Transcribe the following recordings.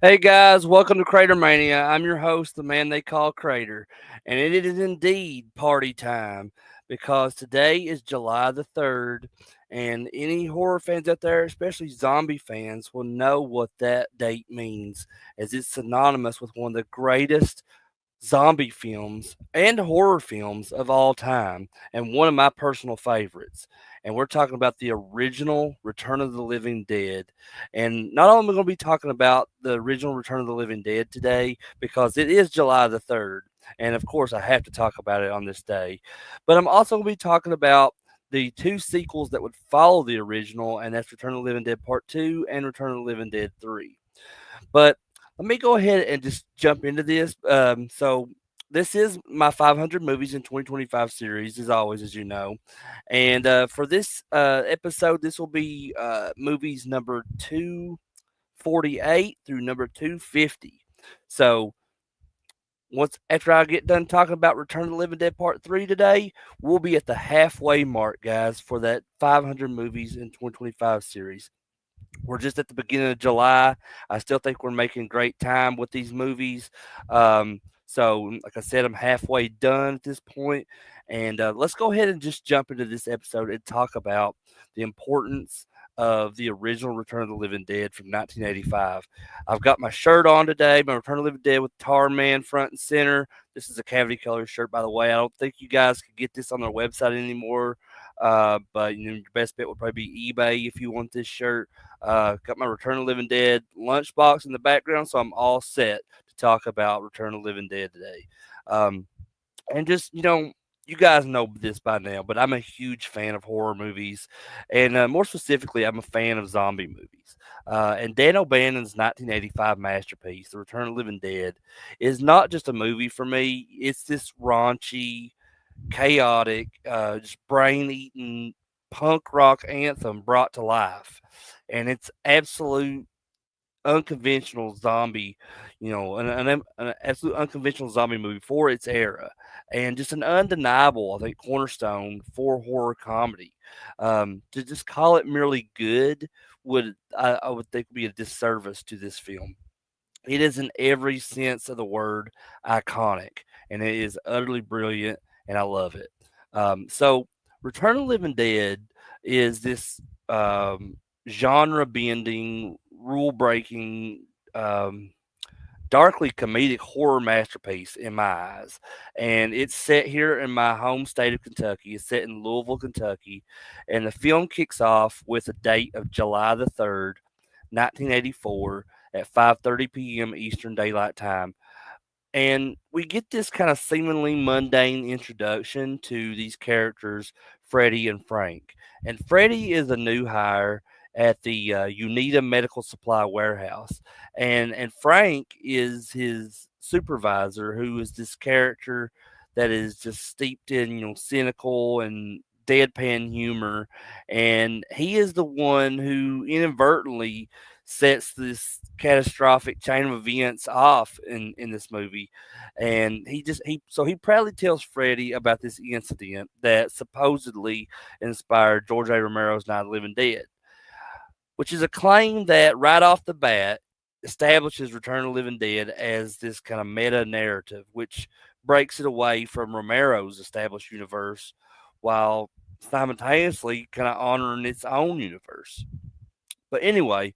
Hey guys, welcome to CraterMania. I'm your host, the man they call Crater, and it is indeed party time because today is July the 3rd, and any horror fans out there, especially zombie fans, will know what that date means, as it's synonymous with one of the greatest zombie films and horror films of all time, and one of my personal favorites. And we're talking about the original Return of the Living Dead. And not only am I going to be talking about the original Return of the Living Dead today, because it is July the 3rd, and of course I have to talk about it on this day, but I'm also going to be talking about the two sequels that would follow the original, and that's Return of the Living Dead Part 2 and Return of the Living Dead 3. But let me go ahead and just jump into this. So this is my 500 movies in 2025 series, as always, as you know. And for this episode, this will be movies number 248 through number 250. So once after I get done talking about Return of the Living Dead Part 3 today, we'll be at the halfway mark, guys, for that 500 movies in 2025 series. We're just at the beginning of July. I still think we're making great time with these movies. So, like I said, I'm halfway done at this point. And let's go ahead and just jump into this episode and talk about the importance of the original Return of the Living Dead from 1985. I've got my shirt on today, my Return of the Living Dead with Tar Man front and center. This is a cavity color shirt, by the way. I don't think you guys can get this on their website anymore. But your best bet would probably be eBay if you want this shirt. Got my Return of the Living Dead lunchbox in the background, so I'm all set to talk about Return of the Living Dead today. And just, you guys know this by now, but I'm a huge fan of horror movies, and more specifically, I'm a fan of zombie movies. And Dan O'Bannon's 1985 masterpiece, The Return of the Living Dead, is not just a movie for me. It's this raunchy, chaotic, just brain eating punk rock anthem brought to life. And it's absolute unconventional zombie, an absolute unconventional zombie movie for its era, and just an undeniable, I think, cornerstone for horror comedy. To just call it merely good I would think, be a disservice to this film. It is in every sense of the word iconic, and it is utterly brilliant, and I love it. So, Return of the Living Dead is this genre bending, rule breaking, darkly comedic horror masterpiece in my eyes. And it's set here in my home state of Kentucky. It's set in Louisville, Kentucky. And the film kicks off with a date of July the 3rd, 1984 at 5:30 p.m. Eastern Daylight Time. And we get this kind of seemingly mundane introduction to these characters, Freddie and Frank. And Freddie is a new hire at the Unita Medical Supply Warehouse, and Frank is his supervisor, who is this character that is just steeped in cynical and deadpan humor, and he is the one who inadvertently sets this catastrophic chain of events off in this movie. And he proudly tells Freddie about this incident that supposedly inspired George A. Romero's Night of the Living Dead, which is a claim that right off the bat establishes Return of the Living Dead as this kind of meta narrative, which breaks it away from Romero's established universe while simultaneously kind of honoring its own universe. But anyway,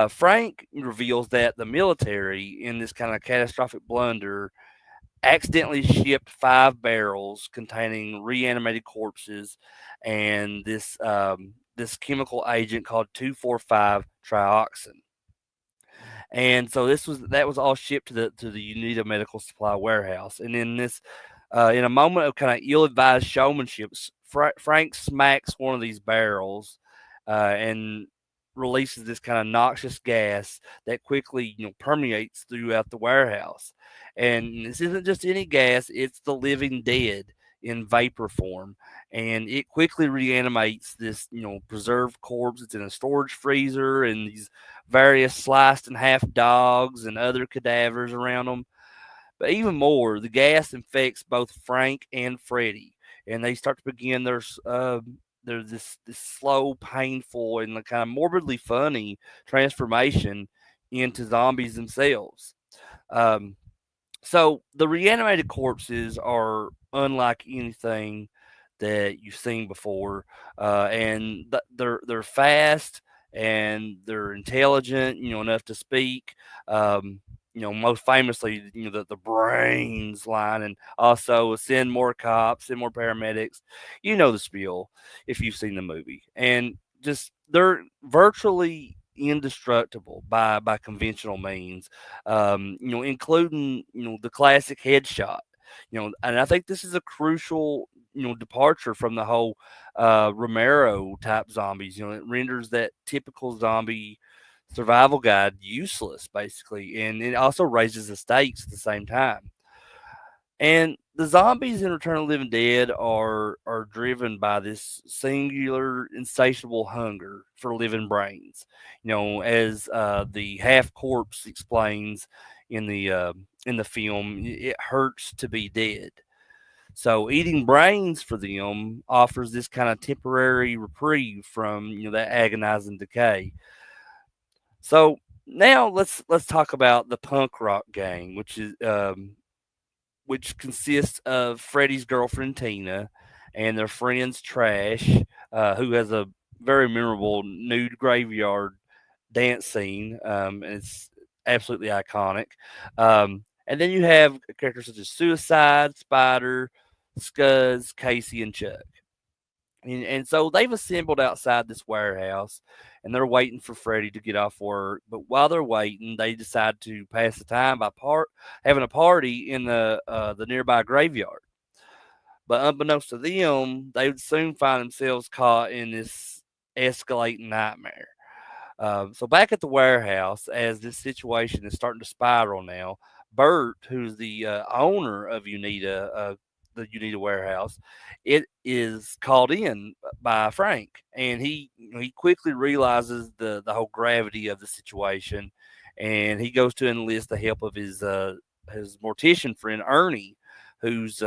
Frank reveals that the military, in this kind of catastrophic blunder, accidentally shipped 5 barrels containing reanimated corpses and this chemical agent called 2,4,5 trioxin. And so that was all shipped to the Unita Medical Supply Warehouse. And in in a moment of kind of ill-advised showmanship, Frank smacks one of these barrels, and releases this kind of noxious gas that quickly, permeates throughout the warehouse. And this isn't just any gas; it's the living dead in vapor form, and it quickly reanimates this, preserved corpse. It's in a storage freezer, and these various sliced in half dogs and other cadavers around them. But even more, the gas infects both Frank and Freddy, and they start to begin their this slow, painful, and like kind of morbidly funny transformation into zombies themselves. Um, so the reanimated corpses are unlike anything that you've seen before, and they're fast and they're intelligent, enough to speak. Um, most famously, the brains line, and also send more cops, send more paramedics. You know the spiel if you've seen the movie, and just they're virtually indestructible by conventional means, including the classic headshot. And I think this is a crucial departure from the whole Romero type zombies. It renders that typical zombie survival guide useless, basically, and it also raises the stakes at the same time. And the zombies in Return of the Living Dead are driven by this singular, insatiable hunger for living brains. As the half corpse explains in the film, it hurts to be dead. So eating brains for them offers this kind of temporary reprieve from that agonizing decay. So now let's talk about the punk rock gang, which consists of Freddie's girlfriend Tina and their friends Trash, who has a very memorable nude graveyard dance scene, and it's absolutely iconic. And then you have characters such as Suicide, Spider, Scuzz, Casey, and Chuck. And so they've assembled outside this warehouse and they're waiting for Freddie to get off work. But while they're waiting, they decide to pass the time by having a party in the nearby graveyard. But unbeknownst to them, they would soon find themselves caught in this escalating nightmare. So back at the warehouse, as this situation is starting to spiral now, Bert, who's the owner of the Unita warehouse, it is called in by Frank, and he quickly realizes the whole gravity of the situation, and he goes to enlist the help of his mortician friend Ernie, whose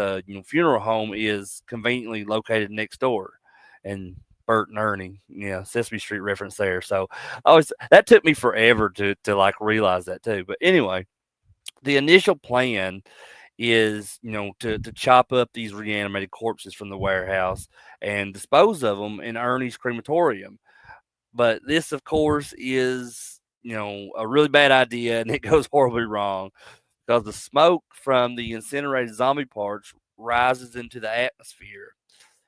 funeral home is conveniently located next door, and Bert and Ernie. Yeah, Sesame Street reference there. So I was that took me forever to like realize that too. But anyway, the initial plan is to chop up these reanimated corpses from the warehouse and dispose of them in Ernie's crematorium. But this, of course, is a really bad idea, and it goes horribly wrong because the smoke from the incinerated zombie parts rises into the atmosphere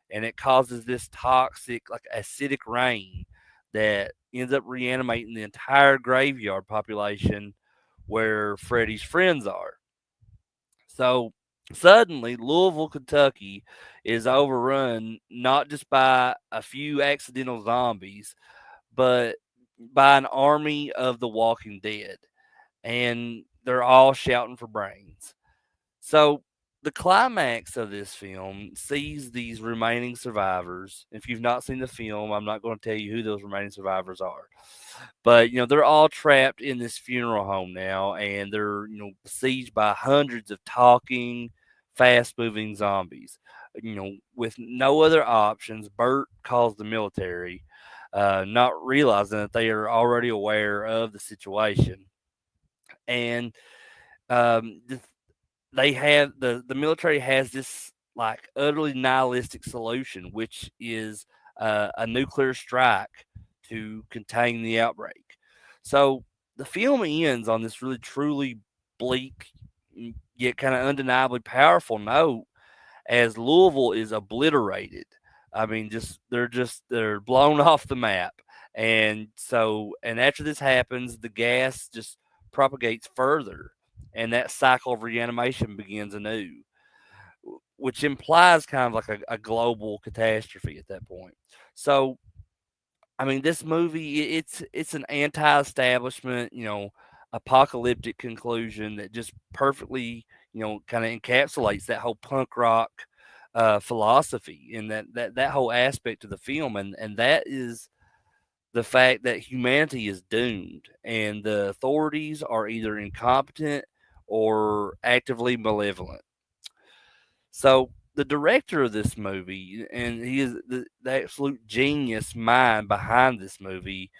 and it causes this toxic, like acidic rain that ends up reanimating the entire graveyard population where Freddy's friends are. So suddenly, Louisville, Kentucky is overrun not just by a few accidental zombies, but by an army of the walking dead. And they're all shouting for brains. So the climax of this film sees these remaining survivors. If you've not seen the film, I'm not going to tell you who those remaining survivors are. But they're all trapped in this funeral home now, and they're besieged by hundreds of talking, fast-moving zombies. With no other options, Bert calls the military, not realizing that they are already aware of the situation. And um, the they have the military has this like utterly nihilistic solution, which is a nuclear strike to contain the outbreak. So the film ends on this really truly bleak yet kind of undeniably powerful note as Louisville is obliterated. I mean, they're blown off the map, and after this happens, the gas just propagates further, and that cycle of reanimation begins anew, which implies kind of like a global catastrophe at that point. So I mean, this movie it's an anti-establishment, apocalyptic conclusion that just perfectly, kind of encapsulates that whole punk rock philosophy and that whole aspect of the film, and that is the fact that humanity is doomed and the authorities are either incompetent or actively malevolent. So the director of this movie, and he is the absolute genius mind behind this movie,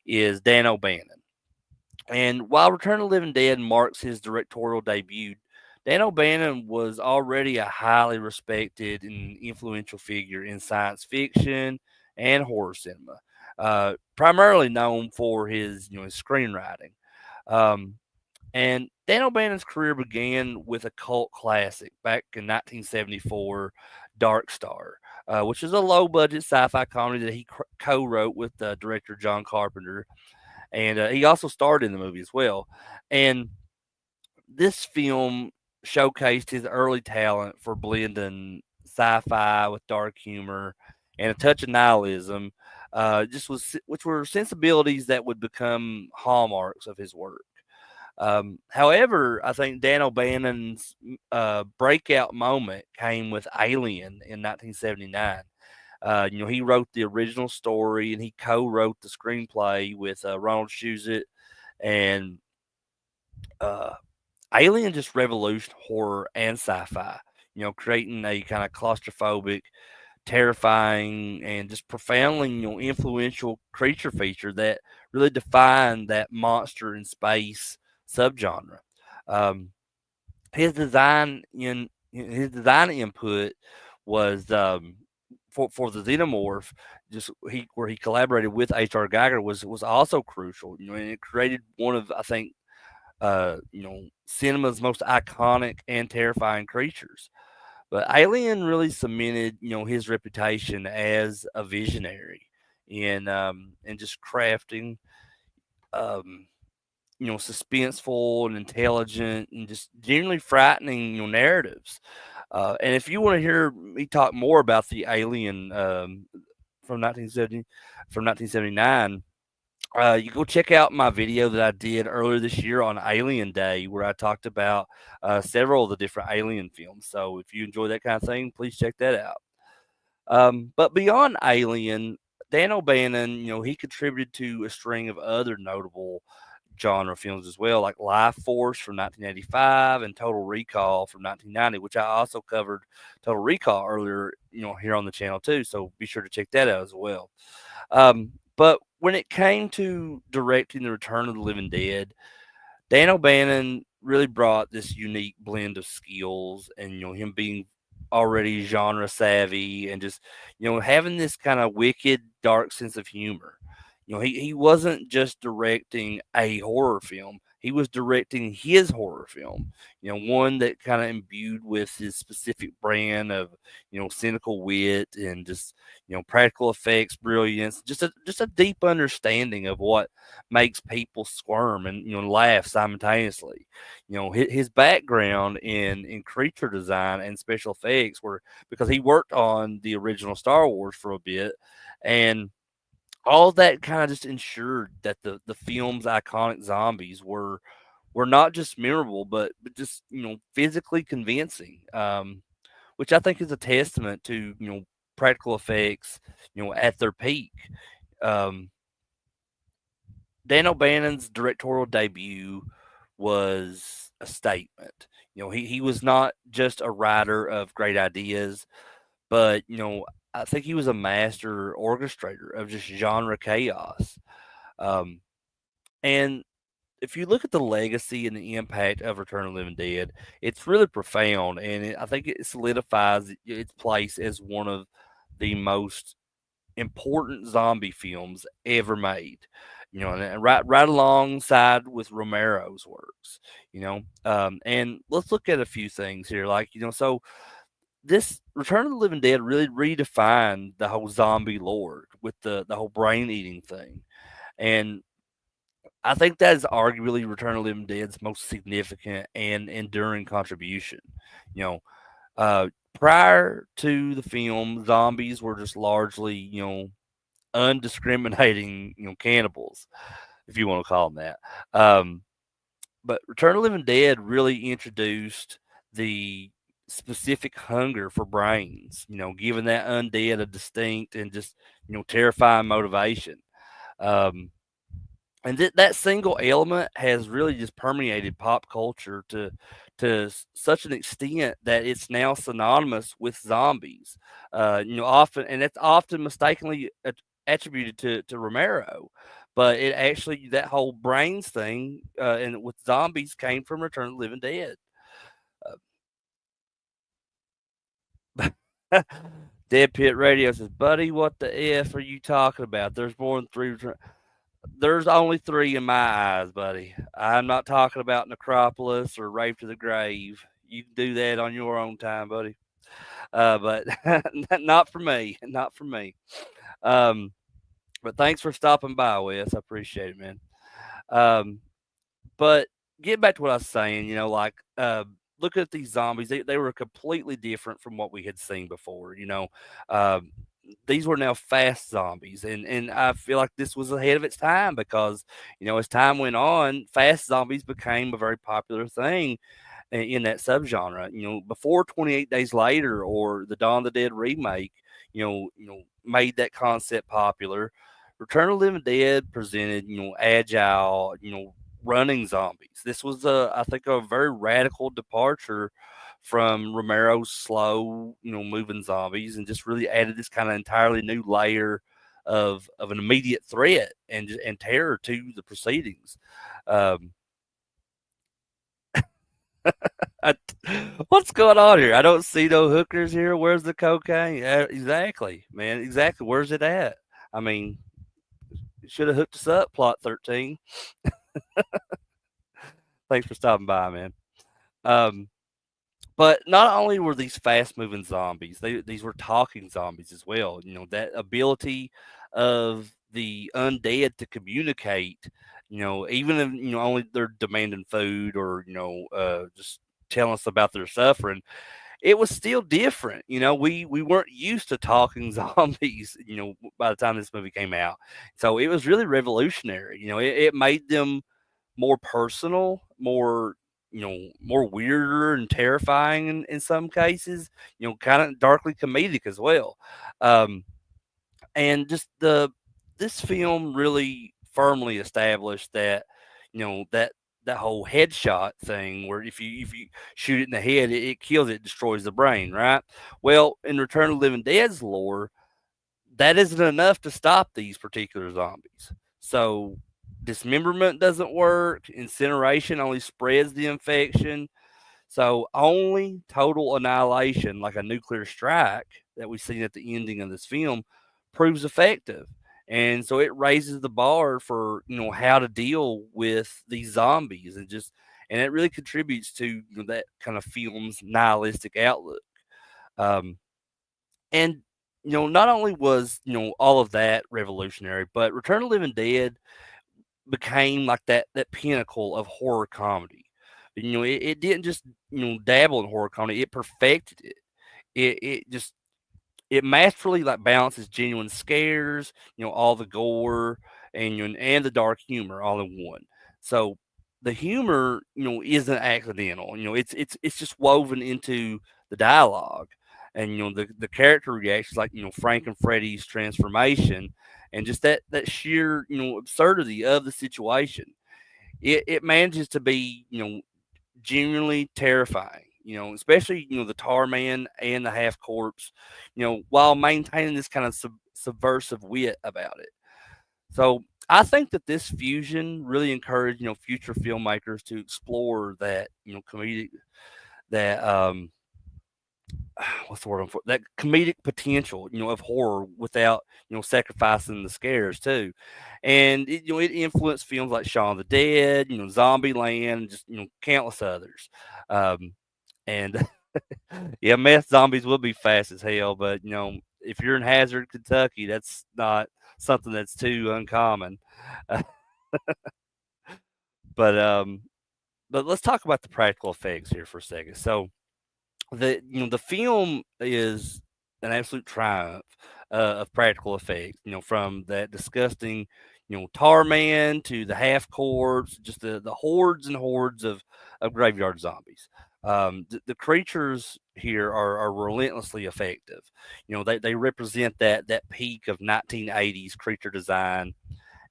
is Dan O'Bannon. And while Return of the Living Dead marks his directorial debut, Dan O'Bannon was already a highly respected and influential figure in science fiction and horror cinema, primarily known for his screenwriting. Um, and Dan O'Bannon's career began with a cult classic back in 1974, Dark Star, which is a low budget sci fi comedy that he co wrote with director John Carpenter. And he also starred in the movie as well. And this film showcased his early talent for blending sci fi with dark humor and a touch of nihilism. Which were sensibilities that would become hallmarks of his work. However, I think Dan O'Bannon's breakout moment came with Alien in 1979. He wrote the original story and he co-wrote the screenplay with Ronald Shusett, and uh, Alien just revolutionized horror and sci-fi. Creating a kind of claustrophobic, terrifying, and just profoundly influential creature feature that really defined that monster in space subgenre. Um, his design input was for the xenomorph, just he where he collaborated with H.R. Geiger was also crucial. And it created one of, I think, cinema's most iconic and terrifying creatures. But Alien really cemented, his reputation as a visionary in just crafting, um, suspenseful and intelligent and just genuinely frightening, narratives. And if you want to hear me talk more about the Alien from 1979, you go check out my video that I did earlier this year on Alien Day, where I talked about several of the different Alien films. So if you enjoy that kind of thing, please check that out. But beyond Alien, Dan O'Bannon, he contributed to a string of other notable genre films as well, like Life Force from 1985 and Total Recall from 1990, which I also covered Total Recall earlier, here on the channel too. So be sure to check that out as well. But when it came to directing The Return of the Living Dead, Dan O'Bannon really brought this unique blend of skills, and him being already genre savvy and just having this kind of wicked dark sense of humor. He wasn't just directing a horror film, he was directing his horror film, one that kind of imbued with his specific brand of cynical wit and just practical effects brilliance, just a deep understanding of what makes people squirm and laugh simultaneously. His background in creature design and special effects were because he worked on the original Star Wars for a bit, and all that kind of just ensured that the film's iconic zombies were not just memorable, but just physically convincing, which I think is a testament to practical effects at their peak. Um, Dan O'Bannon's directorial debut was a statement. He was not just a writer of great ideas, but I think he was a master orchestrator of just genre chaos. Um, and if you look at the legacy and the impact of Return of the Living Dead, it's really profound, and I think it solidifies its place as one of the most important zombie films ever made. And right alongside with Romero's works. And let's look at a few things here, like so this Return of the Living Dead really redefined the whole zombie lore with the whole brain eating thing, and I think that is arguably Return of the Living Dead's most significant and enduring contribution. You know, prior to the film, zombies were just largely undiscriminating, cannibals, if you want to call them that. Um, but Return of the Living Dead really introduced the specific hunger for brains, giving that undead a distinct and just, terrifying motivation. Um, and that single element has really just permeated pop culture to such an extent that it's now synonymous with zombies. Often, and it's often mistakenly attributed to Romero, but it actually, that whole brains thing and with zombies came from Return of the Living Dead. Dead Pit Radio says, "Buddy, what the f are you talking about? There's more than three. There's only three in my eyes, buddy. I'm not talking about Necropolis or Rape to the Grave. You can do that on your own time, buddy. But not for me. Not for me. Um, but thanks for stopping by, Wes. I appreciate it, man. Um, but getting back to what I was saying, looking at these zombies, they were completely different from what we had seen before. Um, these were now fast zombies, and I feel like this was ahead of its time because as time went on, fast zombies became a very popular thing in that subgenre. Before 28 Days Later or the Dawn of the Dead remake, made that concept popular. Return of the Living Dead presented, agile, running zombies. This was I think, a very radical departure from Romero's slow, moving zombies, and just really added this kind of entirely new layer of an immediate threat and terror to the proceedings. Um, I, what's going on here? I don't see no hookers here. Where's the cocaine? Yeah, exactly, man. Exactly. Where's it at? I mean, should have hooked us up, Plot 13. Thanks for stopping by, man. Um, but not only were these fast moving zombies, these were talking zombies as well. That ability of the undead to communicate, even if, only they're demanding food or, just telling us about their suffering, it was still different. We weren't used to talking zombies, by the time this movie came out. So it was really revolutionary. It made them more personal, more, more weirder and terrifying in some cases, kind of darkly comedic as well. Um, and just this film really firmly established that, that whole headshot thing where if you shoot it in the head, it kills it, destroys the brain, right? Well, in Return of the Living Dead's lore, that isn't enough to stop these particular zombies. So dismemberment doesn't work. Incineration only spreads the infection. So only total annihilation, like a nuclear strike that we've seen at the ending of this film, proves effective. And so it raises the bar for, how to deal with these zombies, and it really contributes to, that kind of film's nihilistic outlook. Um, and not only was, all of that revolutionary, but Return of the Living Dead became like that pinnacle of horror comedy. It didn't just, dabble in horror comedy, it perfected it. It just, it masterfully, like, balances genuine scares, all the gore, and the dark humor all in one. So the humor, isn't accidental. It's just woven into the dialogue, and the character reactions, like, Frank and Freddy's transformation, and just that sheer, absurdity of the situation. It manages to be, genuinely terrifying, especially, the tar man and the half corpse, while maintaining this kind of subversive wit about it. So I think that this fusion really encouraged, future filmmakers to explore that, comedic, that, what's the word I'm for, that comedic potential, of horror without, sacrificing the scares too. And it influenced films like Shaun of the Dead, Zombie Land, just, countless others. Um, and yeah, meth zombies will be fast as hell, but if you're in Hazard, Kentucky, that's not something that's too uncommon. but but let's talk about the practical effects here for a second. So the film is an absolute triumph. of practical effects. From that disgusting, tar man to the half corpse, just the hordes and hordes of graveyard zombies. The creatures here are relentlessly effective. They represent that peak of 1980s creature design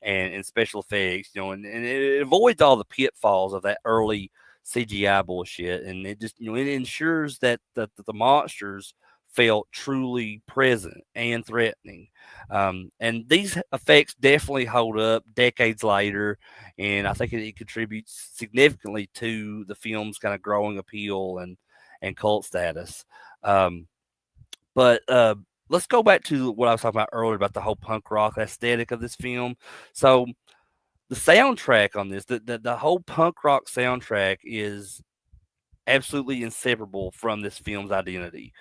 and special effects, and it avoids all the pitfalls of that early CGI bullshit, and it just it ensures that the monsters felt truly present and threatening. And these effects definitely hold up decades later, and I think it contributes significantly to the film's kind of growing appeal and cult status. Um, but let's go back to what I was talking about earlier about the whole punk rock aesthetic of this film. So the soundtrack on this, the whole punk rock soundtrack is absolutely inseparable from this film's identity.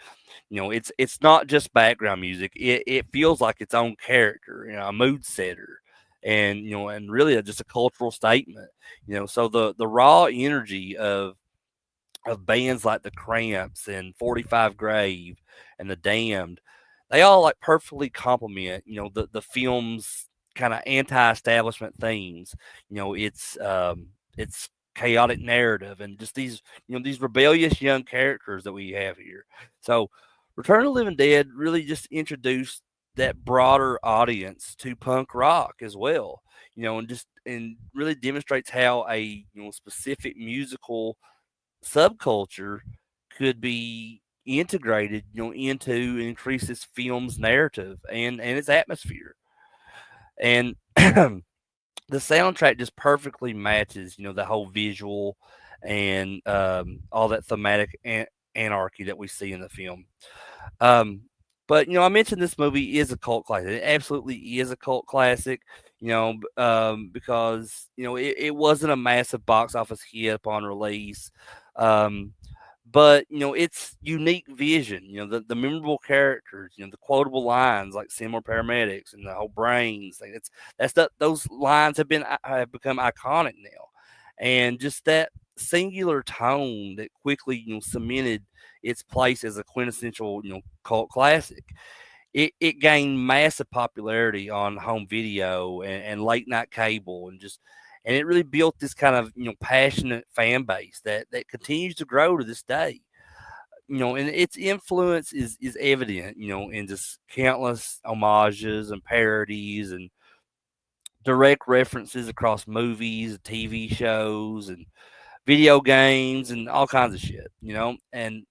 It's not just background music. It feels like its own character, a mood setter, and really just a cultural statement. So the raw energy of bands like the Cramps and 45 Grave and the Damned, they all like perfectly complement, the film's kind of anti-establishment themes. It's chaotic narrative and just these rebellious young characters that we have here. So Return of the Living Dead really just introduced that broader audience to punk rock as well. And really demonstrates how a specific musical subculture could be integrated, into and increase this film's narrative and its atmosphere. And the soundtrack just perfectly matches, the whole visual and all that thematic anarchy that we see in the film. Um, but I mentioned this movie is a cult classic. It absolutely is a cult classic. Because it wasn't a massive box office hit upon release. Um, but its unique vision, the memorable characters, the quotable lines like similar paramedics and the whole brains thing. Those lines have become iconic now, and just that singular tone that quickly cemented its place as a quintessential cult classic. It gained massive popularity on home video and late night cable and it really built this kind of passionate fan base that continues to grow to this day. And its influence is evident, in just countless homages and parodies and direct references across movies, TV shows, and video games, and all kinds of shit. And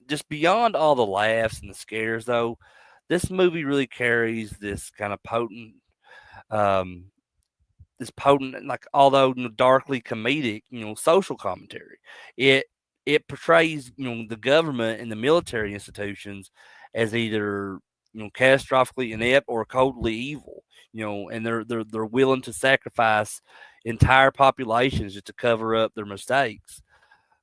just beyond all the laughs and the scares, though, this movie really carries um, this potent, like although darkly comedic, social commentary. It it portrays the government and the military institutions as either catastrophically inept or coldly evil. And they're willing to sacrifice entire populations just to cover up their mistakes.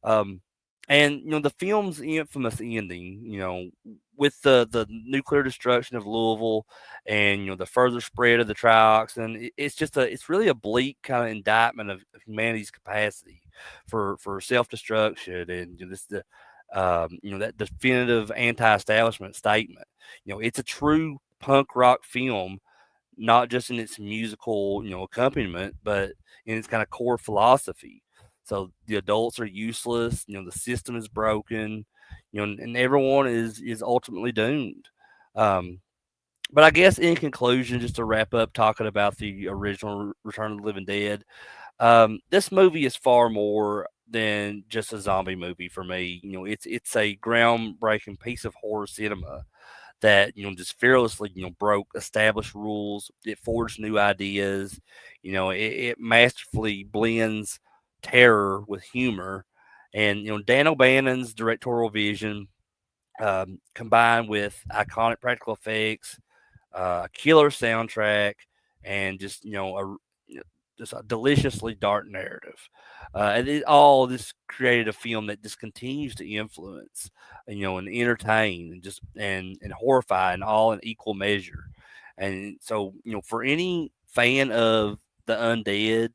Um, and the film's infamous ending, with the nuclear destruction of Louisville, and the further spread of the trioxin, it's really a bleak kind of indictment of humanity's capacity for self destruction, and this the that definitive anti-establishment statement. It's a true punk rock film, not just in its musical, accompaniment, but in its kind of core philosophy. So the adults are useless, the system is broken, and everyone is ultimately doomed. Um, but I guess in conclusion, just to wrap up talking about the original Return of the Living Dead, this movie is far more than just a zombie movie for me. It's a groundbreaking piece of horror cinema that just fearlessly broke established rules. It forged new ideas. It masterfully blends terror with humor, and Dan O'Bannon's directorial vision, combined with iconic practical effects, a killer soundtrack, and just a deliciously dark narrative. And all this created a film that just continues to influence, and entertain, and horrify, and all in equal measure. And so, for any fan of the undead,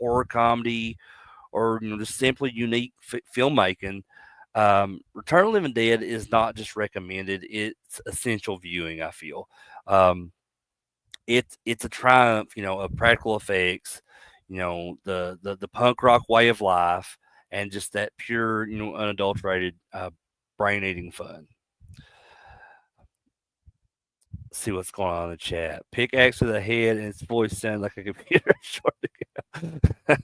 horror comedy, or just simply unique filmmaking, Return of the Living Dead is not just recommended; it's essential viewing. I feel. Um, it's a triumph, of practical effects, the punk rock way of life, and just that pure, unadulterated brain eating fun. See what's going on in the chat. Pickaxe to the head, and its voice sounded like a computer short ago.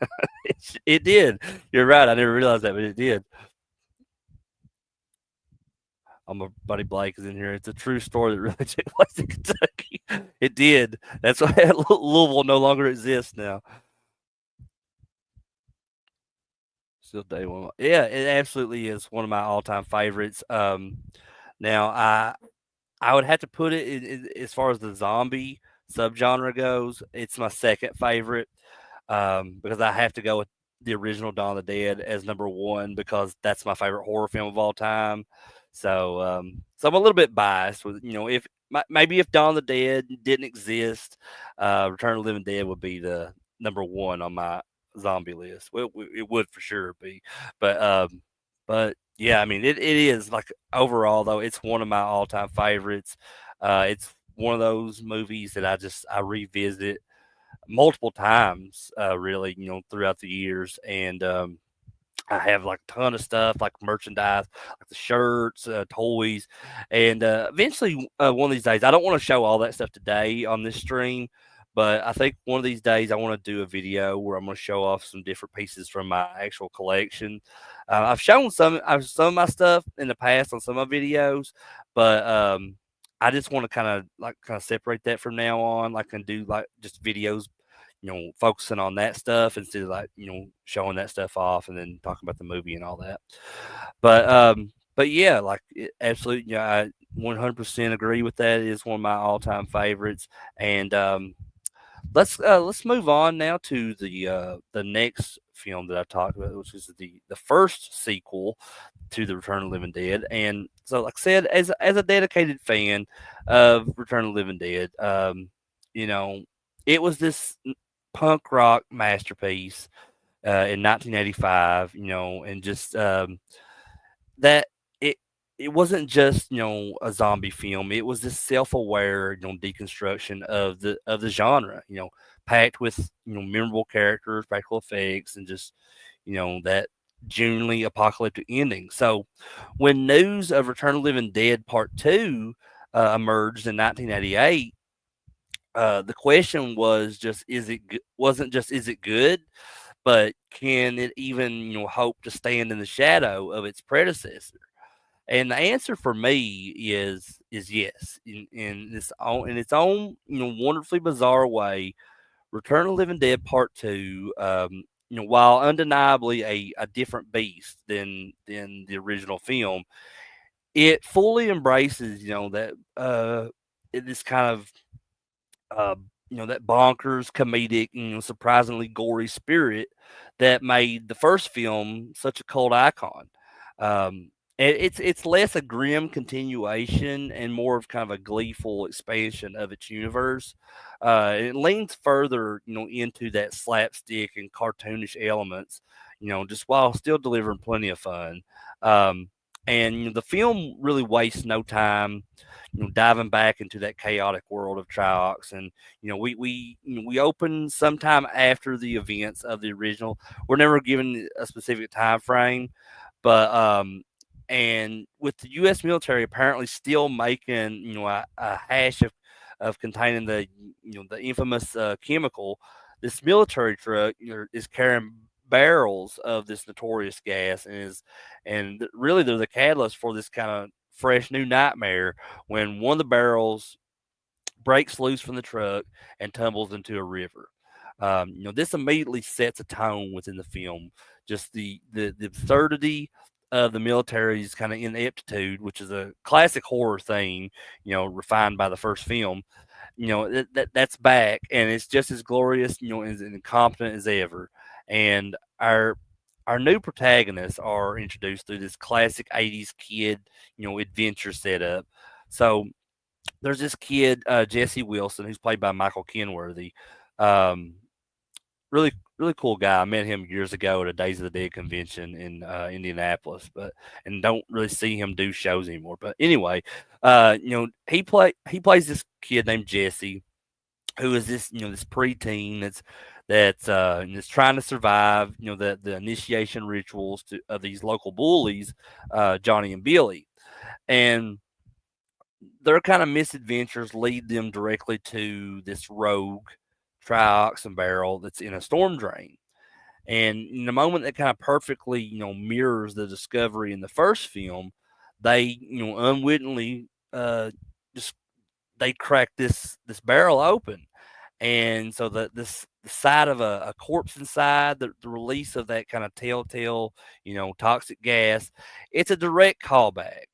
It did. You're right. I never realized that, but it did. My buddy Blake is in here. It's a true story that really took place in Kentucky. It did. That's why Louisville no longer exists now. Still day one. Yeah, it absolutely is one of my all-time favorites. Now I would have to put it as far as the zombie subgenre goes. It's my second favorite, because I have to go with the original Dawn of the Dead as number one because that's my favorite horror film of all time. So I'm a little bit biased with, if maybe if Dawn of the Dead didn't exist, Return of the Living Dead would be the number one on my zombie list. Well, it would for sure be, but yeah, I mean it is like overall though it's one of my all time favorites. It's one of those movies that I revisit multiple times, really, throughout the years. And I have like a ton of stuff, like merchandise, like the shirts, toys, and eventually, one of these days, I don't want to show all that stuff today on this stream, but I think one of these days I want to do a video where I'm going to show off some different pieces from my actual collection. I've shown some of my stuff in the past on some of my videos, but I just want to kind of separate that from now on, like and do like just videos, focusing on that stuff instead of like, showing that stuff off and then talking about the movie and all that. But yeah, like absolutely, I 100% agree with that. It is one of my all-time favorites. And let's move on now to the next film that I talked about, which is the first sequel to the Return of the Living Dead. And so, like I said, as a dedicated fan of Return of the Living Dead, you know, it was this punk rock masterpiece in 1985. And just that it it wasn't just a zombie film. It was this self-aware deconstruction of the genre. Packed with memorable characters, practical effects, and just that genuinely apocalyptic ending. So when news of Return of the Living Dead Part Two emerged in 1988, the question was just wasn't just is it good, but can it even hope to stand in the shadow of its predecessor? And the answer for me is yes. In its own wonderfully bizarre way, Return of the Living Dead Part Two, while undeniably a different beast than the original film, it fully embraces that this kind of uh, that bonkers, comedic, surprisingly gory spirit that made the first film such a cult icon. Um, and it's less a grim continuation and more of kind of a gleeful expansion of its universe. It leans further, into that slapstick and cartoonish elements, just while still delivering plenty of fun. And the film really wastes no time diving back into that chaotic world of Triox. And we open sometime after the events of the original. We're never given a specific time frame, but and with the U.S. military apparently still making a hash of containing the the infamous chemical, this military truck is carrying barrels of this notorious gas, and really they're the catalyst for this kind of fresh new nightmare when one of the barrels breaks loose from the truck and tumbles into a river. This immediately sets a tone within the film. Just the absurdity of the military's kind of ineptitude, which is a classic horror theme, refined by the first film. That's back, and it's just as glorious, as incompetent as ever. And our new protagonists are introduced through this classic 80s kid, adventure setup. So there's this kid, Jesse Wilson, who's played by Michael Kenworthy. Um, really cool guy. I met him years ago at a Days of the Dead convention in Indianapolis, but and don't really see him do shows anymore. But anyway, he plays this kid named Jesse, who is this this preteen that's trying to survive the initiation rituals of these local bullies, Johnny and Billy, and their kind of misadventures lead them directly to this rogue trioxin barrel that's in a storm drain. And in the moment that kind of perfectly, mirrors the discovery in the first film, they, unwittingly, just they crack this barrel open, and so the sight of a corpse inside, the release of that kind of telltale, toxic gas, it's a direct callback,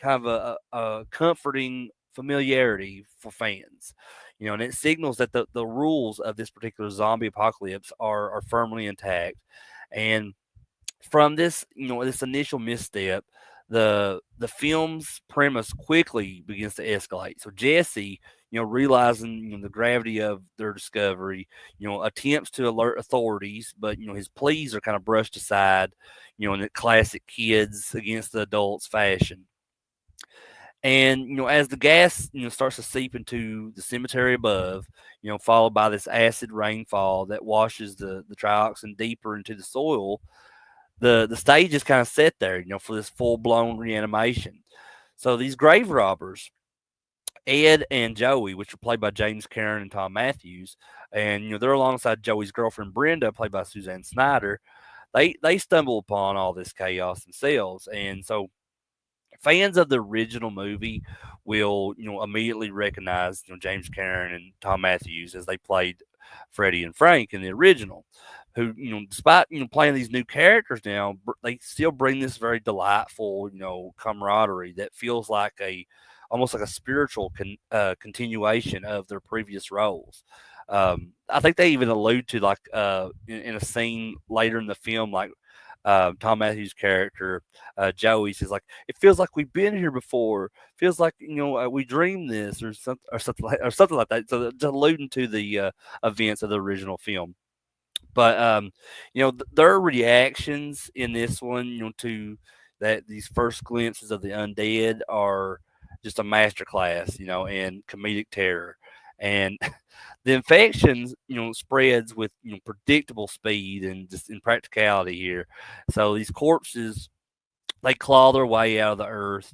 kind of a comforting familiarity for fans, and it signals that the rules of this particular zombie apocalypse are firmly intact, and from this, this initial misstep, the film's premise quickly begins to escalate. So Jesse, realizing the gravity of their discovery, attempts to alert authorities, but his pleas are kind of brushed aside, in the classic kids against the adults fashion. And as the gas starts to seep into the cemetery above, followed by this acid rainfall that washes the trioxin deeper into the soil, the stage is kind of set there, for this full blown reanimation. So these grave robbers, Ed and Joey, which are played by James Karen and Tom Matthews, and they're alongside Joey's girlfriend Brenda, played by Suzanne Snyder. They stumble upon all this chaos themselves, and so fans of the original movie will immediately recognize James Karen and Tom Matthews as they played Freddie and Frank in the original, who despite playing these new characters now, they still bring this very delightful camaraderie that feels like a almost like a spiritual continuation of their previous roles. I think they even allude to, like, in a scene later in the film, like, Tom Matthews' character, Joey, says, like, it feels like we've been here before. Feels like we dreamed this, or something like that. So just alluding to the events of the original film. But their reactions in this one, to that these first glimpses of the undead are just a masterclass, in comedic terror. And the infections, spreads with predictable speed and just impracticality here. So these corpses, they claw their way out of the earth,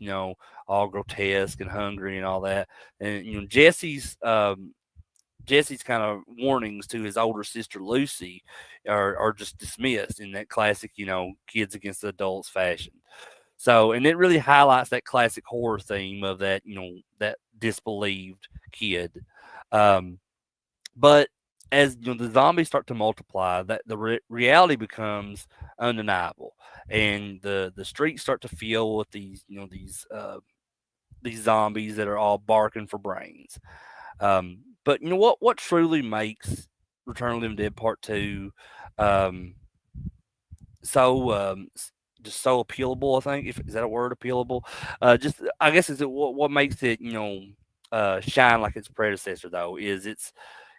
all grotesque and hungry and all that. And Jesse's kind of warnings to his older sister Lucy are just dismissed in that classic, kids against the adults fashion. So, and it really highlights that classic horror theme of that, that disbelieved kid. Um, but as the zombies start to multiply, that the reality becomes undeniable, and the streets start to fill with these zombies that are all barking for brains. But what truly makes Return of the Living Dead Part Two um, so just so appealable? I think, if is that a word, appealable? Just I guess is it what makes it shine like its predecessor, though, is its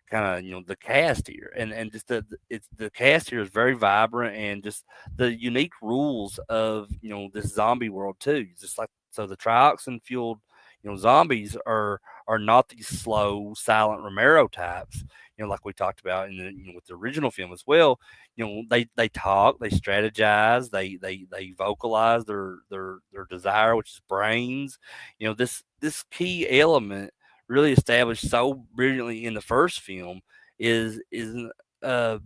kind of the cast here, and just the cast here is very vibrant, and just the unique rules of this zombie world too. Just like, so the trioxin fueled zombies are not these slow silent Romero types, like we talked about in the with the original film as well. They talk, they strategize, they vocalize their desire, which is brains. This key element, really established so brilliantly in the first film, is uh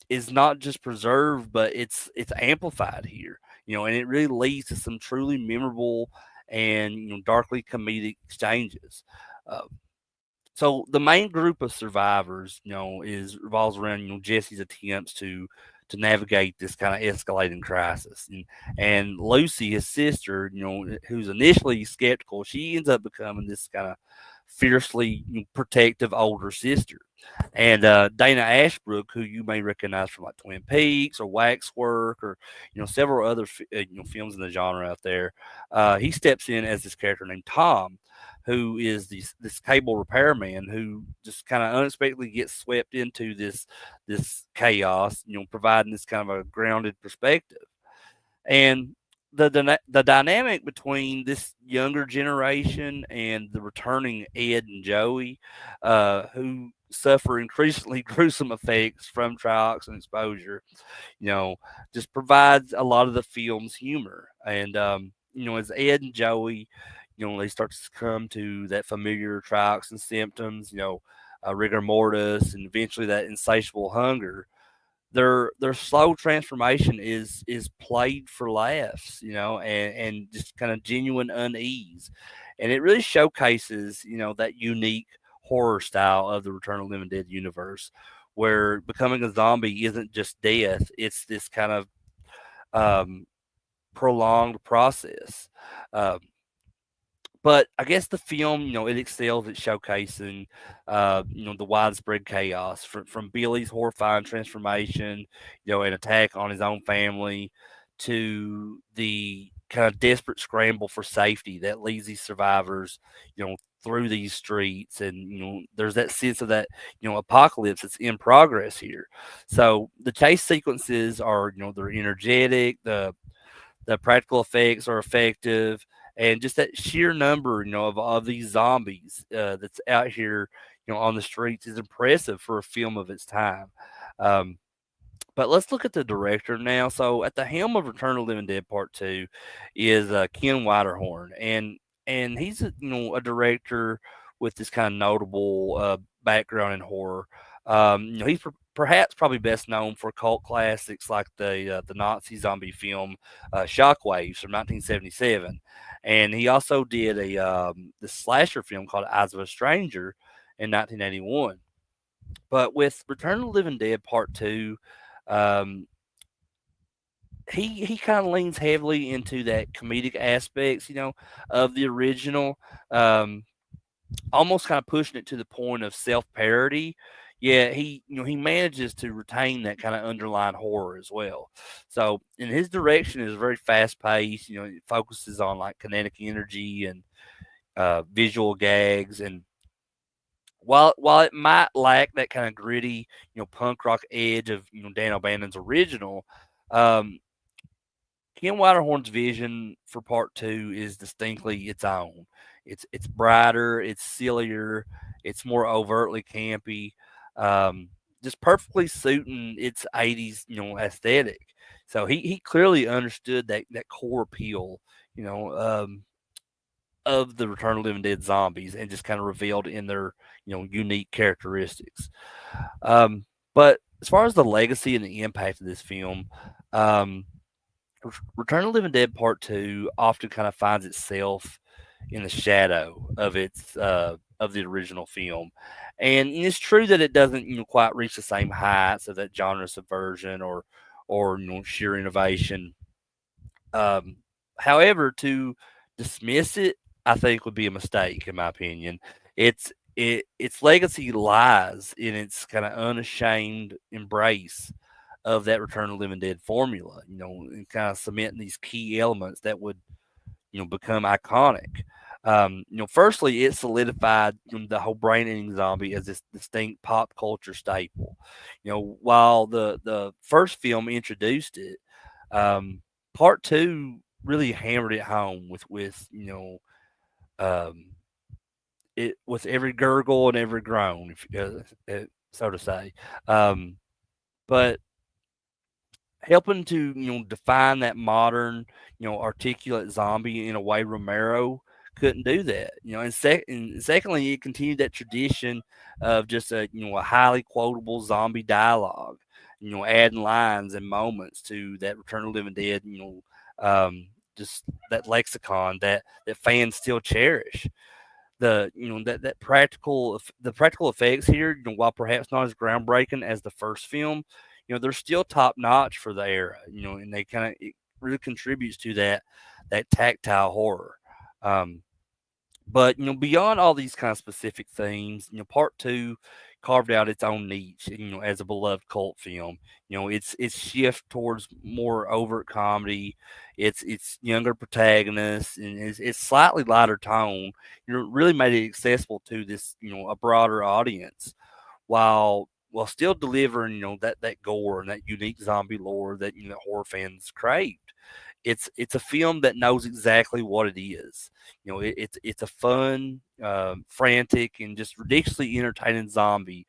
is not just preserved, but it's amplified here. And it really leads to some truly memorable and darkly comedic exchanges. Uh, so the main group of survivors, is revolves around Jesse's attempts to navigate this kind of escalating crisis, and Lucy, his sister, who's initially skeptical, she ends up becoming this kind of fiercely protective older sister. And Dana Ashbrook, who you may recognize from like Twin Peaks or Waxwork, or several other films in the genre out there, he steps in as this character named Tom, who is this cable repairman who just kind of unexpectedly gets swept into this chaos, providing this kind of a grounded perspective. And the dynamic between this younger generation and the returning Ed and Joey, who suffer increasingly gruesome effects from trioxin exposure, you know, just provides a lot of the film's humor. And as Ed and Joey, they start to succumb to that familiar trioxin symptoms, rigor mortis, and eventually that insatiable hunger, their slow transformation is played for laughs, and just kind of genuine unease, and it really showcases that unique horror style of the Return of the Living Dead universe, where becoming a zombie isn't just death; it's this kind of um, prolonged process. Um, but I guess the film, it excels at showcasing, the widespread chaos from Billy's horrifying transformation, an attack on his own family, to the kind of desperate scramble for safety that leads these survivors, through these streets. And, there's that sense of that, apocalypse that's in progress here. So the chase sequences are, they're energetic. The practical effects are effective, and just that sheer number, of these zombies that's out here, on the streets is impressive for a film of its time. Um, but let's look at the director now. So at the helm of Return of the Living Dead Part Two is Ken Widerhorn, and he's a director with this kind of notable background in horror. He's perhaps probably best known for cult classics like the Nazi zombie film Shockwaves from 1977, and he also did the slasher film called Eyes of a Stranger in 1981. But with Return of the Living Dead Part Two, um, he kind of leans heavily into that comedic aspects, of the original, um, almost kind of pushing it to the point of self parody. Yeah, he manages to retain that kind of underlying horror as well. So, and his direction is very fast paced. It focuses on like kinetic energy and visual gags, and while it might lack that kind of gritty, punk rock edge of Dan O'Bannon's original, um, Ken Widerhorn's vision for part two is distinctly its own. It's brighter, it's sillier, it's more overtly campy, um, just perfectly suiting its '80s aesthetic. So he clearly understood that core appeal, you know, um, of the Return of the Living Dead zombies, and just kind of revealed in their unique characteristics. Um, but as far as the legacy and the impact of this film, um, Return of the Living Dead Part Two often kind of finds itself in the shadow of its of the original film, and it's true that it doesn't quite reach the same heights of that genre subversion or sheer innovation. Um, However, to dismiss it, I think would be a mistake, in my opinion. Its legacy lies in its kind of unashamed embrace of that Return of the Living Dead formula, and kind of cementing these key elements that would, become iconic. Firstly, it solidified the whole brain-eating zombie as this distinct pop culture staple. While the first film introduced it, part two really hammered it home with um, it with every gurgle and every groan, if so to say. Um, but helping to define that modern articulate zombie in a way Romero couldn't do that. And secondly, it continued that tradition of just a highly quotable zombie dialogue, adding lines and moments to that Return of the Living Dead, just that lexicon that fans still cherish. The practical effects here, while perhaps not as groundbreaking as the first film, they're still top notch for the era. And they kind of, it really contributes to that tactile horror. Um, but beyond all these kind of specific themes, part two, carved out its own niche, as a beloved cult film. Its shift towards more overt comedy, its younger protagonists, and it's slightly lighter tone. Really made it accessible to this, a broader audience, while still delivering, that gore and that unique zombie lore that horror fans craved. It's a film that knows exactly what it is. It's a fun, frantic, and just ridiculously entertaining movie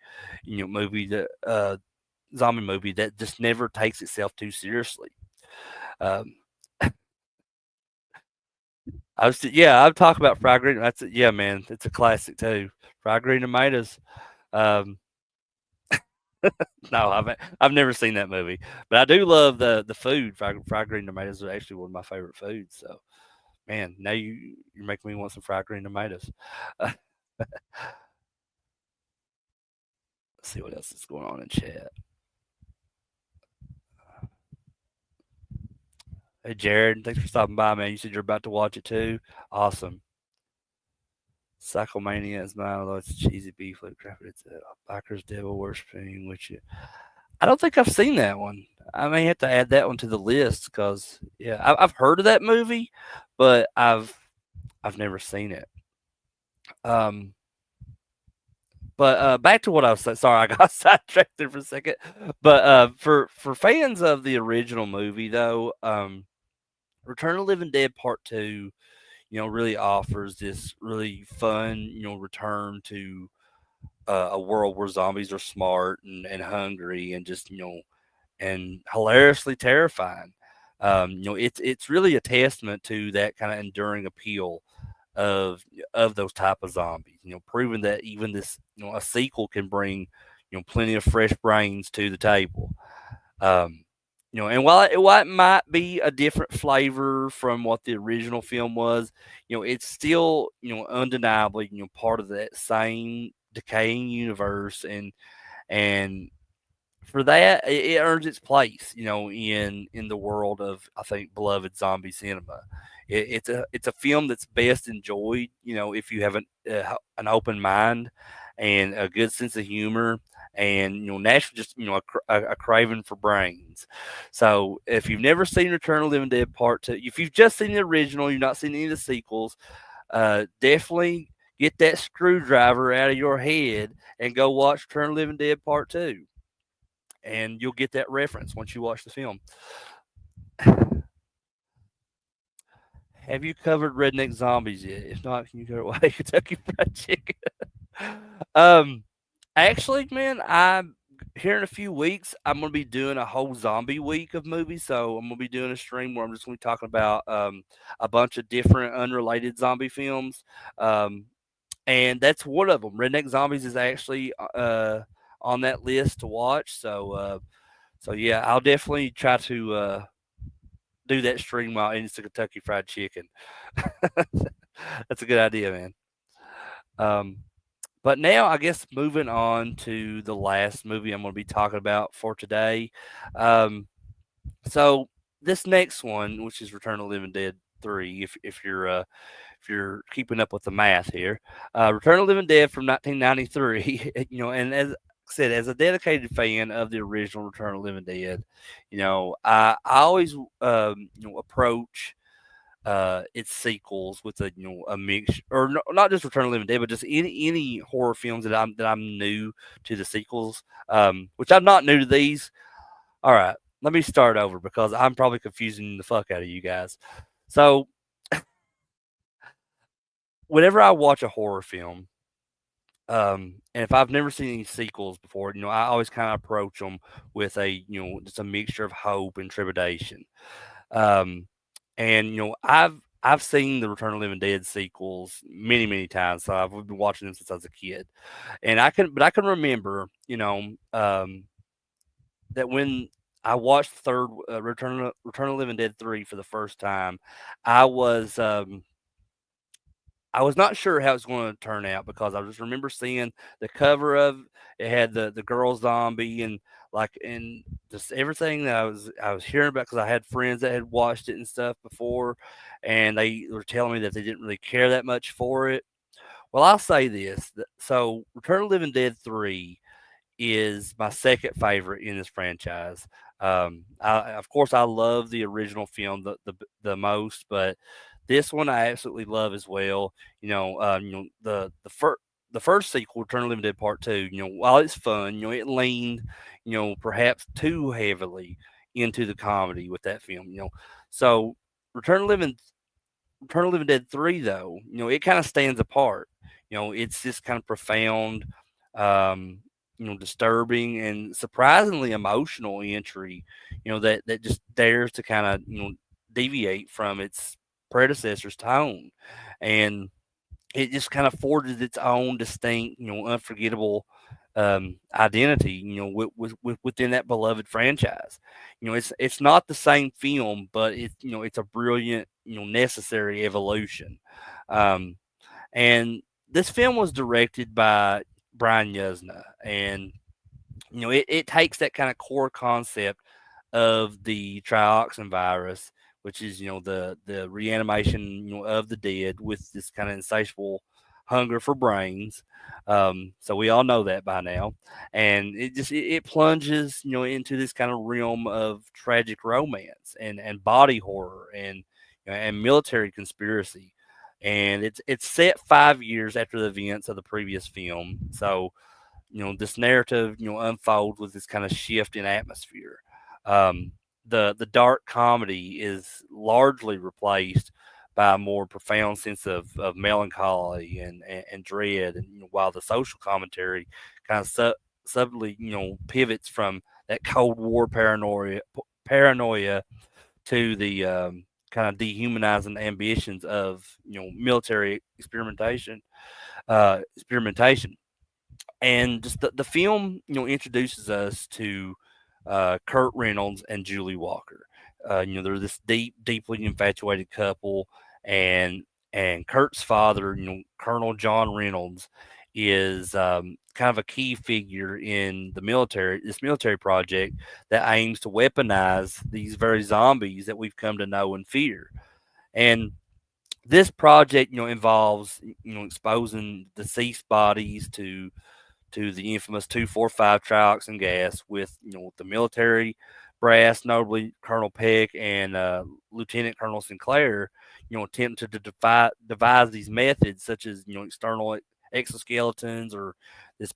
zombie movie that just never takes itself too seriously. Um, I'm talking about Fried Green. That's it. Yeah, man, it's a classic too. Fried Green Tomatoes. Um, no, I've never seen that movie, but I do love the food. Fried Green Tomatoes are actually one of my favorite foods. So, man, now you're making me want some fried green tomatoes. Let's see what else is going on in chat. Hey, Jared, thanks for stopping by, man. You said you're about to watch it too. Awesome. Psychomania is mine, although it's cheesy beef like crap. It's a biker's devil worshipping, which I don't think I've seen that one. I may have to add that one to the list because yeah, I've heard of that movie, but I've never seen it. Um, but back to what I was saying. Sorry, I got sidetracked there for a second. But for fans of the original movie, though, Return of the Living Dead Part Two, really offers this really fun, return to a world where zombies are smart and hungry and just and hilariously terrifying. It's really a testament to that kind of enduring appeal of those type of zombies. Proving that even this a sequel can bring plenty of fresh brains to the table. Um, and while it might be a different flavor from what the original film was, it's still undeniably part of that same decaying universe, and for that, it earns its place, in the world of, I think, beloved zombie cinema. It's a film that's best enjoyed, if you have an open mind and a good sense of humor, and naturally just a craving for brains. So if you've never seen Return of the Living Dead Part Two, if you've just seen the original, you've not seen any of the sequels, definitely get that screwdriver out of your head and go watch Return of the Living Dead Part Two, and you'll get that reference once you watch the film. Have you covered redneck zombies yet? If not, can you go away Kentucky Fried Chicken? um, actually, man, I'm here in a few weeks. I'm gonna be doing a whole zombie week of movies. So I'm gonna be doing a stream where I'm just gonna be talking about a bunch of different unrelated zombie films. Um, and that's one of them. Redneck Zombies is actually on that list to watch. So yeah, I'll definitely try to do that stream while eating some Kentucky Fried Chicken. That's a good idea, man. Um, but now I guess moving on to the last movie I'm going to be talking about for today. Um, so this next one, which is Return of the Living Dead 3, if you're keeping up with the math here, Return of the Living Dead from 1993, and as I said, as a dedicated fan of the original Return of the Living Dead, I always approach its sequels with a mix, or no, not just Return of the Living Dead, but just any horror films that I'm new to the sequels, which I'm not new to these. All right, let me start over because I'm probably confusing the fuck out of you guys. So whenever I watch a horror film, and if I've never seen any sequels before, I always kind of approach them with just a mixture of hope and trepidation. Um, and I've seen the Return of the Living Dead sequels many, many times. So I've been watching them since I was a kid, and I can remember, that when I watched the third Return of the Living Dead 3 for the first time, I was um, I was not sure how it's going to turn out because I just remember seeing the cover of it had the girl zombie and just everything that I was hearing about because I had friends that had watched it and stuff before, and they were telling me that they didn't really care that much for it. Well, I'll say this. So, Return of the Living Dead 3 is my second favorite in this franchise. Of course, I love the original film the most, but this one I absolutely love as well. The first sequel, Return of the Living Dead Part Two. While it's fun, it leaned, perhaps too heavily into the comedy with that film. So Return of the Living Return of the Living Dead 3, though, it kind of stands apart. It's this kind of profound, um, disturbing and surprisingly emotional entry, that just dares to kind of, deviate from its predecessor's tone. And it just kind of forges its own distinct, unforgettable identity, within that beloved franchise. It's not the same film, but it's a brilliant, necessary evolution. Um, and this film was directed by Brian Yuzna, and it takes that kind of core concept of the trioxin virus, which is the reanimation of the dead with this kind of insatiable hunger for brains. So we all know that by now, and it plunges into this kind of realm of tragic romance and body horror and military conspiracy. And it's set 5 years after the events of the previous film. So this narrative unfolds with this kind of shift in atmosphere. um, the dark comedy is largely replaced by a more profound sense of melancholy and dread, and while the social commentary kind of subtly pivots from that Cold War paranoia to the kind of dehumanizing ambitions of military experimentation. And just the film introduces us to Kurt Reynolds and Julie Walker. They're this deeply infatuated couple, and Kurt's father, Colonel John Reynolds, is kind of a key figure in this military project that aims to weaponize these very zombies that we've come to know and fear. And this project involves exposing deceased bodies to the infamous 2,4,5 trioxin gas, with the military brass, notably Colonel Peck and Lieutenant Colonel Sinclair, attempting to devise these methods, such as external exoskeletons, or this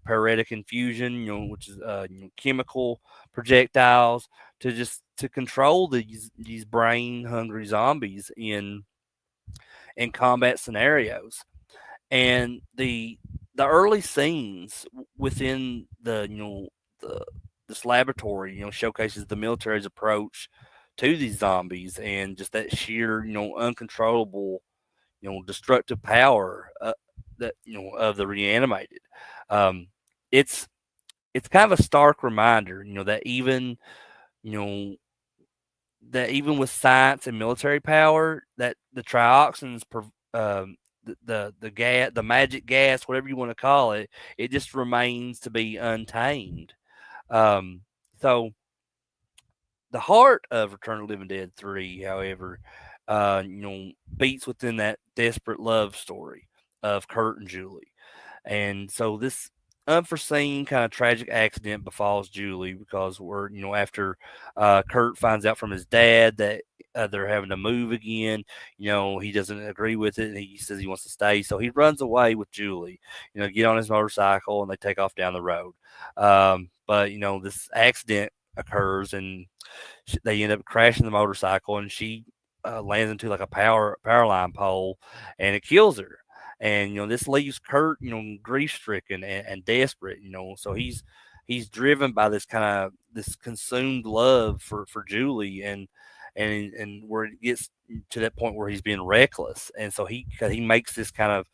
paretic infusion, which is chemical projectiles, to control these brain hungry zombies in combat scenarios. And the early scenes within the this laboratory showcases the military's approach to these zombies, and just that sheer uncontrollable destructive power that of the reanimated. um it's it's kind of a stark reminder you know that even with science and military power, that the trioxins, the gas, the magic gas, whatever you want to call it, it just remains to be untamed. Um, so the heart of Return of the Living Dead 3, however, beats within that desperate love story of Kurt and Julie. And so this unforeseen kind of tragic accident befalls Julie, because after Kurt finds out from his dad that they're having to move again. He doesn't agree with it, and he says he wants to stay. So he runs away with Julie. Get on his motorcycle, and they take off down the road. But this accident occurs, and they end up crashing the motorcycle, and she lands into like a power line pole, and it kills her. And this leaves Kurt grief stricken and desperate. So he's driven by this kind of this consumed love for Julie, and where it gets to that point where he's being reckless, and so he makes this kind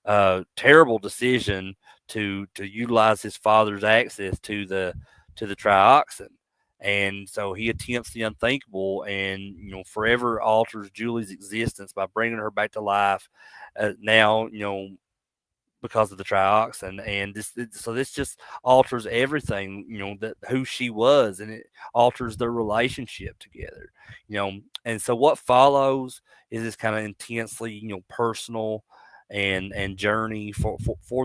of terrible decision to utilize his father's access to the trioxin. And so he attempts the unthinkable, and forever alters Julie's existence by bringing her back to life. Now because of the trioxin, and this just alters everything, that who she was, and it alters their relationship together. And so what follows is this kind of intensely personal and journey for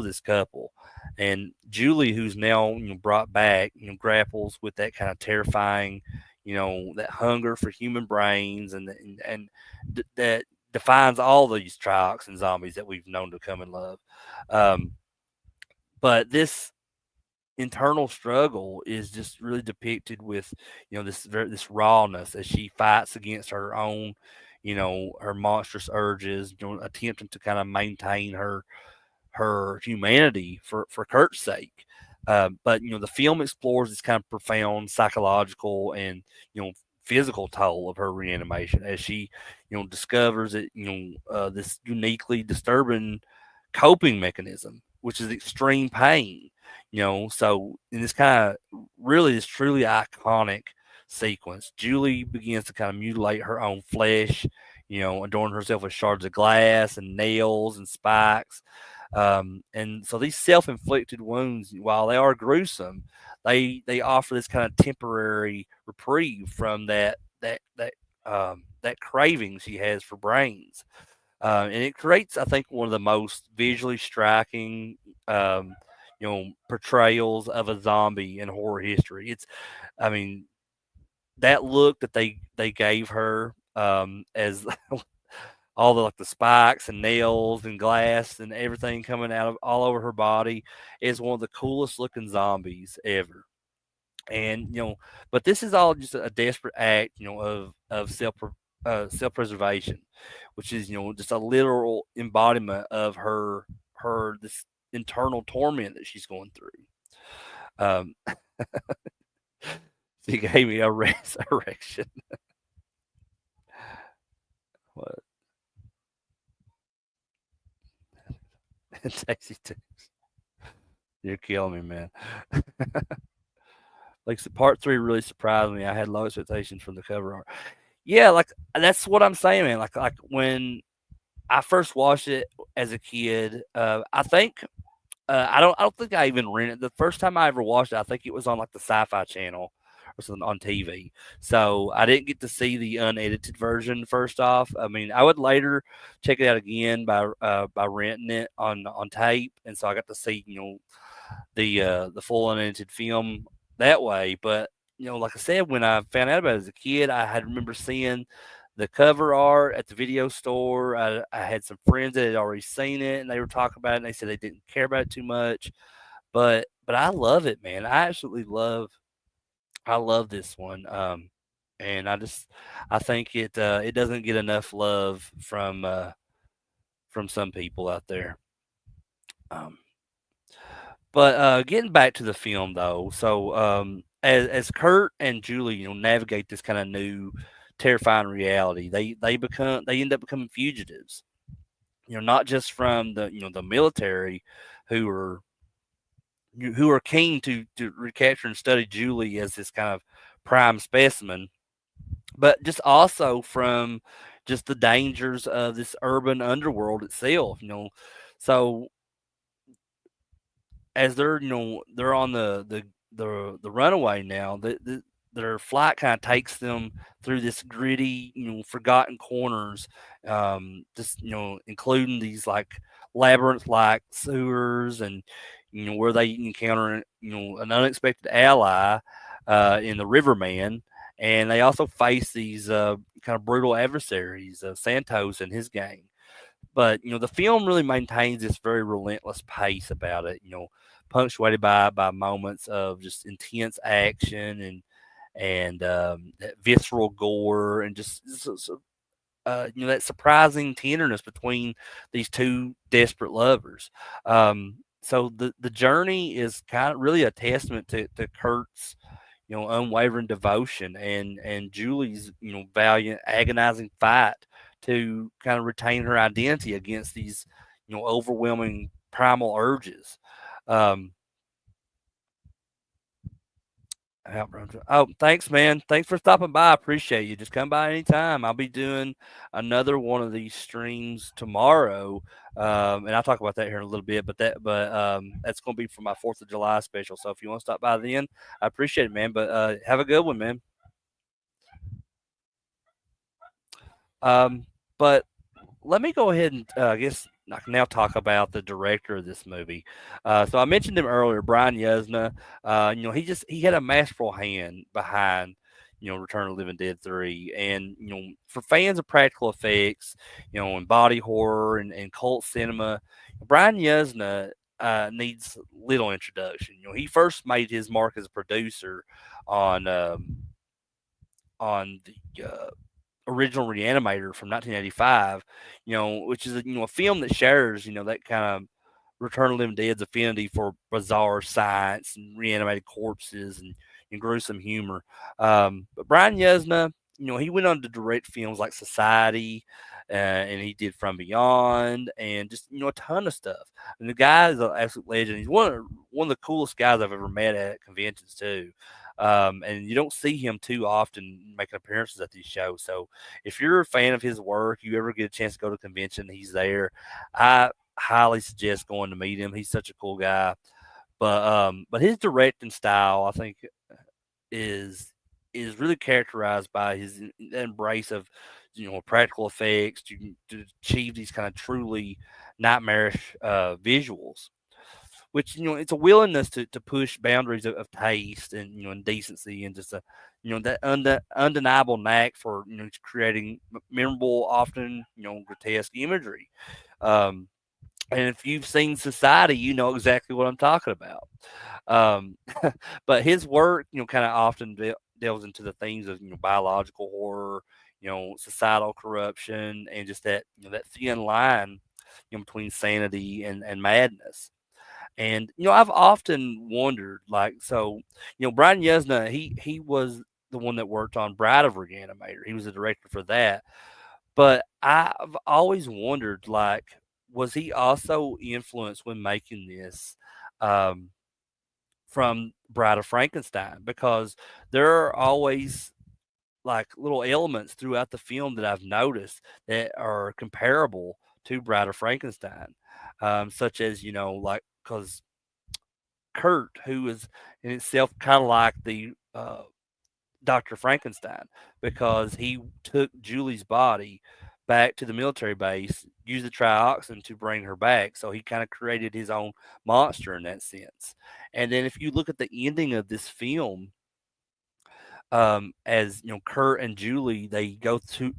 this couple. And Julie, who's now brought back, grapples with that kind of terrifying, that hunger for human brains, that defines all these triox and zombies that we've known to come and love. Um, but this internal struggle is just really depicted with this rawness as she fights against her own her monstrous urges, attempting to kind of maintain her humanity for Kurt's sake. But the film explores this kind of profound psychological and physical toll of her reanimation as she discovers that this uniquely disturbing coping mechanism, which is extreme pain. So in this kind of really this truly iconic sequence, Julie begins to kind of mutilate her own flesh, adorning herself with shards of glass and nails and spikes. And so these self-inflicted wounds, while they are gruesome, they offer this kind of temporary reprieve from that craving she has for brains. And it creates, I think, one of the most visually striking, portrayals of a zombie in horror history. I mean, that look that they gave her, as all the like the spikes and nails and glass and everything coming out of all over her body is one of the coolest looking zombies ever. And but this is all just a desperate act, of self preservation, which is just a literal embodiment of her this internal torment that she's going through. Um, she gave me a resurrection. What? Tasty too. You're killing me, man. Like so part three really surprised me. I had low expectations from the cover art. Yeah, like that's what I'm saying, man. Like when I first watched it as a kid, I think I don't think I even rented the first time I ever watched it. I think it was on like the Sci-Fi Channel or something on TV. So I didn't get to see the unedited version first off. I mean, I would later check it out again by renting it on tape, and so I got to see the full unedited film that way. But like I said, when I found out about it as a kid, I had remember seeing the cover art at the video store. I had some friends that had already seen it, and they were talking about it, and they said they didn't care about it too much. But I love it, man. I love this one. And I think it doesn't get enough love from some people out there. Um, But getting back to the film though, so as Kurt and Julie, navigate this kind of new, terrifying reality, they end up becoming fugitives. Not just from the military, who are who are keen to recapture and study Julie as this kind of prime specimen, but just also from just the dangers of this urban underworld itself. So as they're on the runaway now, their flight kind of takes them through this gritty, forgotten corners, just including these like labyrinth like sewers, and where they encounter an unexpected ally in the Riverman. And they also face these kind of brutal adversaries, Santos and his gang. But the film really maintains this very relentless pace about it. Punctuated by moments of just intense action and that visceral gore, and just that surprising tenderness between these two desperate lovers. So the journey is kind of really a testament to Kurt's unwavering devotion, and Julie's valiant, agonizing fight to kind of retain her identity against these overwhelming primal urges. Um, oh, thanks, man. Thanks for stopping by. I appreciate you. Just come by anytime. I'll be doing another one of these streams tomorrow, and I'll talk about that here in a little bit. But that's going to be for my 4th of July special. So if you want to stop by then, I appreciate it, man. But have a good one, man. Um, but let me go ahead and I guess I can now talk about the director of this movie. So I mentioned him earlier, Brian Yuzna. He had a masterful hand behind Return of the Living Dead 3, and for fans of practical effects, and body horror and cult cinema, Brian Yuzna needs little introduction. He first made his mark as a producer on on the original Reanimator from 1985, which is a film that shares that kind of Return of the Living Dead's affinity for bizarre science and reanimated corpses and gruesome humor. But Brian Yuzna, he went on to direct films like Society, and he did From Beyond, and just a ton of stuff. And the guy is an absolute legend. He's one of the coolest guys I've ever met at conventions too. And you don't see him too often making appearances at these shows. So if you're a fan of his work, you ever get a chance to go to a convention, he's there. I highly suggest going to meet him. He's such a cool guy. But his directing style, I think, is is really characterized by his embrace of practical effects to achieve these kind of truly nightmarish visuals, which it's a willingness to push boundaries of taste and decency, and just a that undeniable knack for creating memorable, often grotesque imagery. um and if you've seen Society, you know exactly what I'm talking about. um but his work kind of often delves into the themes of biological horror, societal corruption, and just that thin line between sanity and madness. And I've often wondered, like, so Brian Yuzna, he was the one that worked on Bride of Reanimator. He was the director for that. But I've always wondered, like, was he also influenced when making this um, from Bride of Frankenstein? Because there are always like little elements throughout the film that I've noticed that are comparable to Bride of Frankenstein, such as like because Kurt, who is in itself kind of like the Dr. Frankenstein, because he took Julie's body back to the military base, used the trioxin to bring her back. So he kind of created his own monster in that sense. And then if you look at the ending of this film, as Kurt and Julie, they go to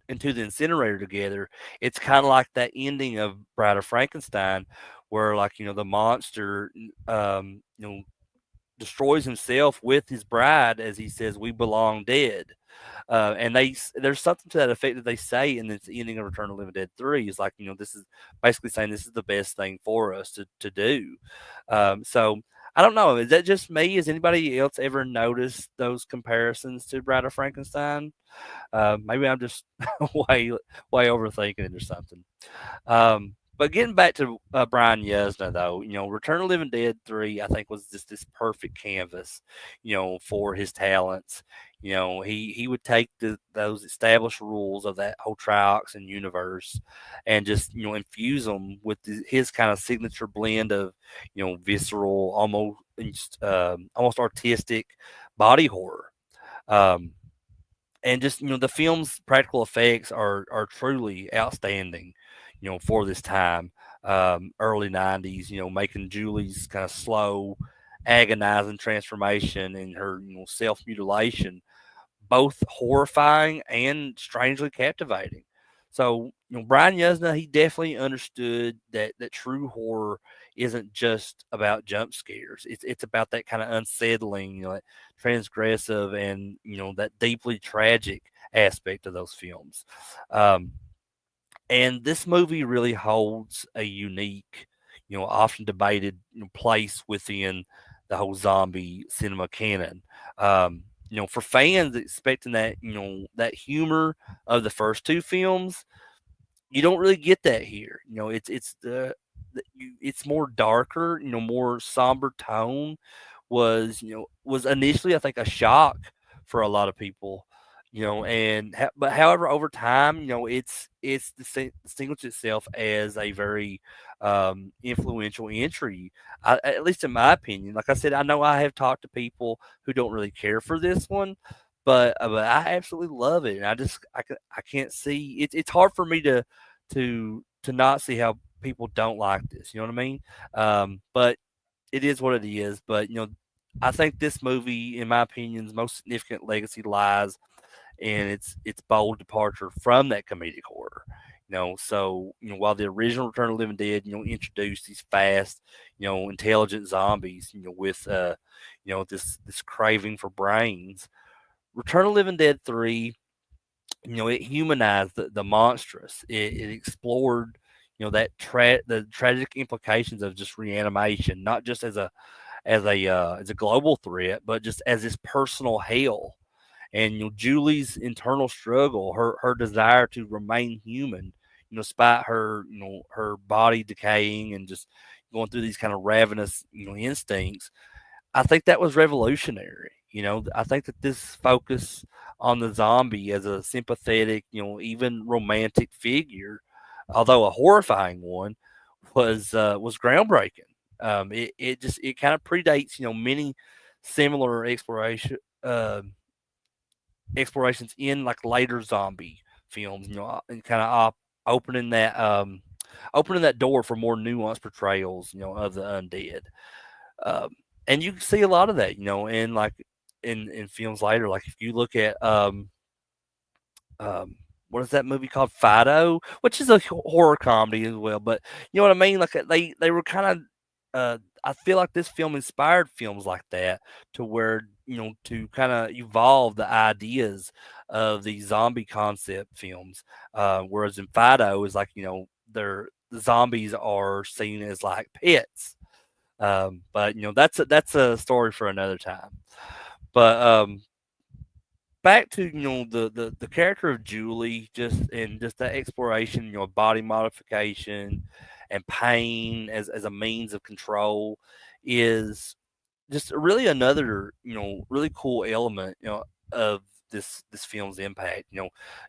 into the incinerator together. It's kind of like that ending of Bride of Frankenstein, where like the monster, destroys himself with his bride, as he says, "We belong dead." And there's something to that effect that they say in this ending of Return of the Living Dead 3. Is like, this is basically saying this is the best thing for us to do. So I don't know. Is that just me? Has anybody else ever noticed those comparisons to Bride of Frankenstein? Maybe I'm just way overthinking it or something. But getting back to Brian Yuzna, though, Return of the Living Dead 3, I think, was just this perfect canvas, for his talents. He would take those established rules of that whole Trioxin universe and just, infuse them with his kind of signature blend of, visceral, almost artistic body horror. Um, and just the film's practical effects are truly outstanding, for this time, early '90s. Making Julie's kind of slow, agonizing transformation and her self mutilation both horrifying and strangely captivating. So, Brian Yuzna, he definitely understood that true horror isn't just about jump scares. It's about that kind of unsettling, that transgressive and that deeply tragic aspect of those films. Um, and this movie really holds a unique, often debated place within the whole zombie cinema canon. For fans expecting that, that humor of the first two films, you don't really get that here. It's more darker, more somber tone was initially, I think, a shock for a lot of people. But however, over time, it's distinguished itself as a very influential entry. At least in my opinion. Like I said, I know I have talked to people who don't really care for this one, but I absolutely love it, and I can't see it. It's hard for me to not see how people don't like this. You know what I mean? But it is what it is. But I think this movie, in my opinion's most significant legacy lies in its bold departure from that comedic horror. So while the original Return of the Living Dead, introduced these fast, intelligent zombies, with this craving for brains. Return of the Living Dead 3, it humanized the monstrous. It explored, the tragic implications of just reanimation, not just as a global threat, but just as this personal hell. And Julie's internal struggle, her desire to remain human, despite her body decaying and just going through these kind of ravenous instincts. I think that was revolutionary. I think that this focus on the zombie as a sympathetic, even romantic figure, although a horrifying one, was groundbreaking. It kind of predates many similar explorations in like later zombie films, and kind of opening that door for more nuanced portrayals, of the undead. Um, and you can see a lot of that, in like in films later. Like if you look at um, what is that movie called, Fido, which is a horror comedy as well. But you know what I mean? Like they were kind of. I feel like this film inspired films like that to where to kind of evolve the ideas of these zombie concept films. Whereas in Fido is like the zombies are seen as like pets. But that's a story for another time. But back to the character of Julie, just that exploration, body modification and pain as a means of control is just really another really cool element of this film's impact.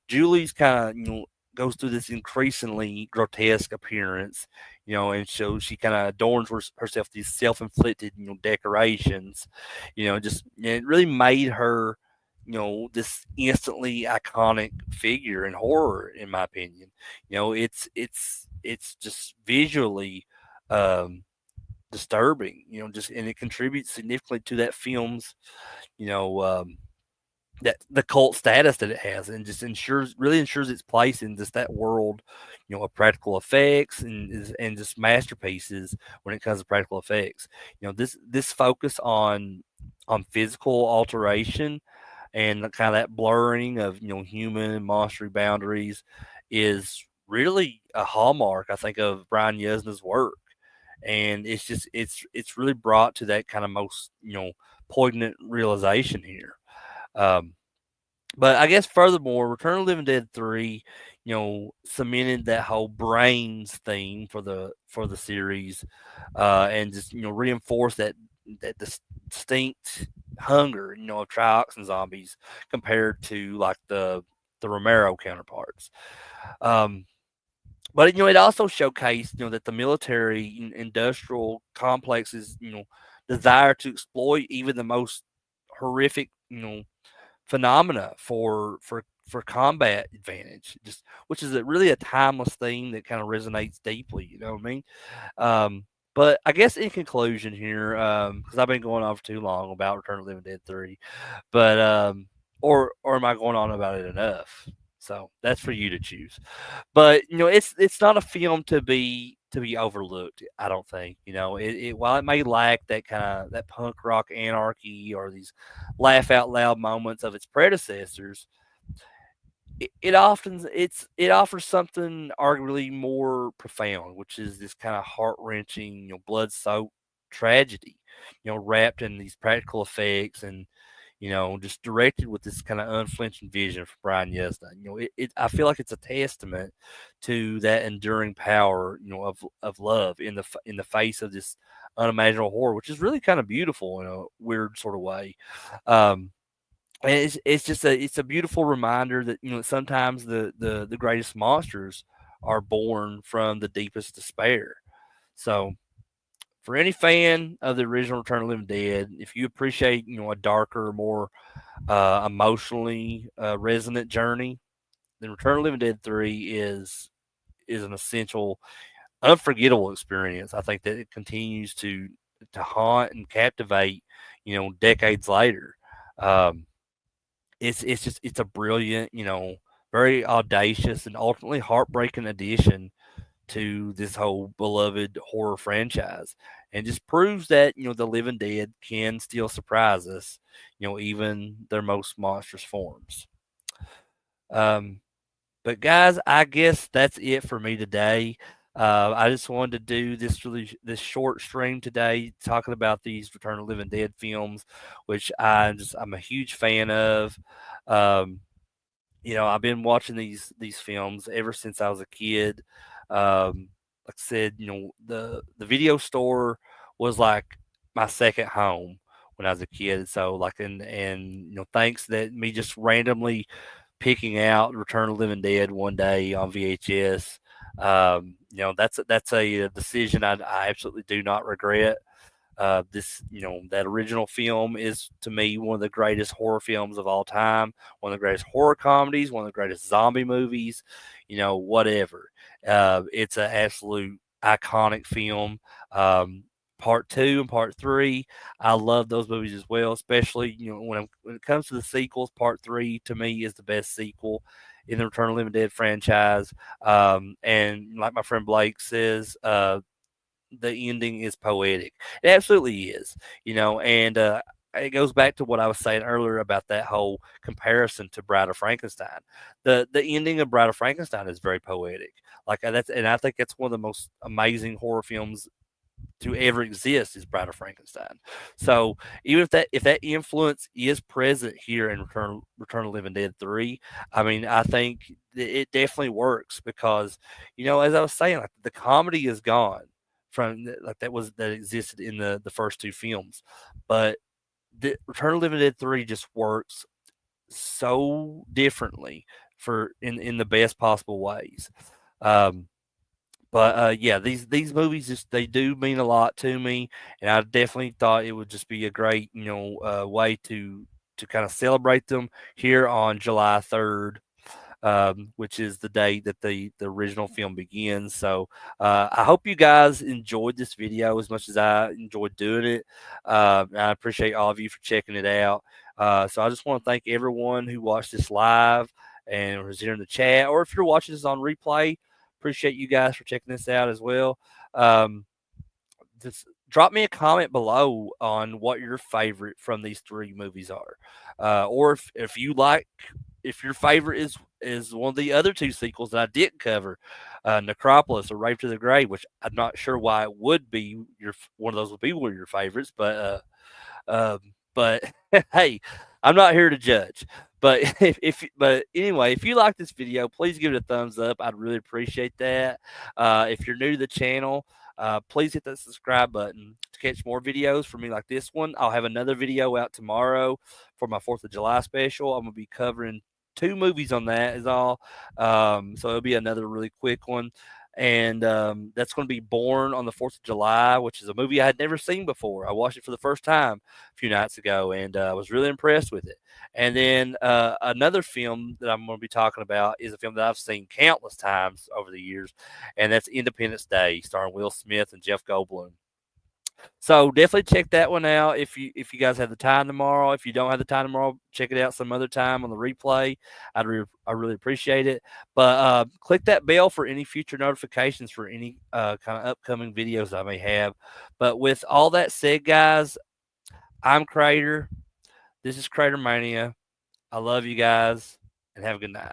Julie's kind of goes through this increasingly grotesque appearance, and so she kind of adorns herself these self-inflicted decorations, just it really made her this instantly iconic figure in horror, in my opinion. It's just visually um disturbing, just and it contributes significantly to that film's, you know, um, that the cult status that it has, and just really ensures its place in just that world, of practical effects and just masterpieces when it comes to practical effects. This focus on physical alteration and kind of that blurring of human and monster boundaries is really a hallmark, I think, of Brian Yuzna's work. And it's really brought to that kind of most poignant realization here. Um, but I guess furthermore, Return of the Living Dead 3, cemented that whole brains theme for the series, and just reinforced that distinct hunger, of trioxin zombies compared to like the Romero counterparts. Um, but it also showcased that the military industrial complexes desire to exploit even the most horrific phenomena for combat advantage, just which is really a timeless theme that kind of resonates deeply. You know what I mean? But I guess in conclusion here, because I've been going on for too long about Return of the Living Dead 3, but or am I going on about it enough? So that's for you to choose. But it's not a film to be overlooked. I don't think. While it may lack that kind of that punk rock anarchy or these laugh out loud moments of its predecessors, it offers something arguably more profound, which is this kind of heart wrenching, blood soaked tragedy, wrapped in these practical effects and just directed with this kind of unflinching vision from Brian Yesna. I feel like it's a testament to that enduring power, of love in the face of this unimaginable horror, which is really kind of beautiful in a weird sort of way. Um, and it's a beautiful reminder that sometimes the greatest monsters are born from the deepest despair. So for any fan of the original Return of the Living Dead, if you appreciate a darker, more emotionally resonant journey, then Return of the Living Dead 3 is is an essential, unforgettable experience. I think that it continues to haunt and captivate, decades later. Um, it's just it's a brilliant, very audacious and ultimately heartbreaking addition to this whole beloved horror franchise, and just proves that the living dead can still surprise us, even their most monstrous forms. Um, but guys, I guess that's it for me today. I just wanted to do this short stream today, talking about these Return of the Living Dead films, which I'm a huge fan of. Um, I've been watching these films ever since I was a kid. Like I said, the video store was like my second home when I was a kid. So like and thanks that me just randomly picking out Return of the Living Dead one day on VHS. That's a decision I absolutely do not regret. That original film is to me one of the greatest horror films of all time, one of the greatest horror comedies, one of the greatest zombie movies, whatever. It's an absolute iconic film. Part two and part three, I love those movies as well. Especially when it comes to the sequels, part three to me is the best sequel in the Return of the Living Dead franchise. And like my friend Blake says, the ending is poetic. It absolutely is, and it goes back to what I was saying earlier about that whole comparison to Bride of Frankenstein. The ending of Bride of Frankenstein is very poetic. And I think that's one of the most amazing horror films to ever exist is Bride of Frankenstein. So even if that influence is present here in Return of the Living Dead 3, I mean I think it definitely works because as I was saying, like the comedy is gone from like that existed in the first two films, but the Return of the Living Dead 3 just works so differently for in the best possible ways. Um, but yeah, these movies just they do mean a lot to me, and I definitely thought it would just be a great way to kind of celebrate them here on July 3rd, which is the day that the original film begins. So I hope you guys enjoyed this video as much as I enjoyed doing it. I appreciate all of you for checking it out. So I just want to thank everyone who watched this live and was here in the chat, or if you're watching this on replay, appreciate you guys for checking this out as well. Um, just drop me a comment below on what your favorite from these three movies are, or if you like, if your favorite is one of the other two sequels that I didn't cover, Necropolis or Rape to the Grave, which I'm not sure why it would be your one of those would be one of your favorites, but hey, I'm not here to judge. But but anyway, if you like this video, please give it a thumbs up. I'd really appreciate that. If you're new to the channel, please hit that subscribe button to catch more videos from me like this one. I'll have another video out tomorrow for my 4th of July special. I'm gonna be covering two movies on that is all. So it'll be another really quick one. And that's going to be Born on the 4th of July, which is a movie I had never seen before. I watched it for the first time a few nights ago, and I was really impressed with it. And then another film that I'm going to be talking about is a film that I've seen countless times over the years, and that's Independence Day, starring Will Smith and Jeff Goldblum. So definitely check that one out if you guys have the time tomorrow. If you don't have the time tomorrow, check it out some other time on the replay. I really appreciate it. But click that bell for any future notifications for any kind of upcoming videos I may have. But with all that said, guys, I'm Crater. This is CraterMania. I love you guys, and have a good night.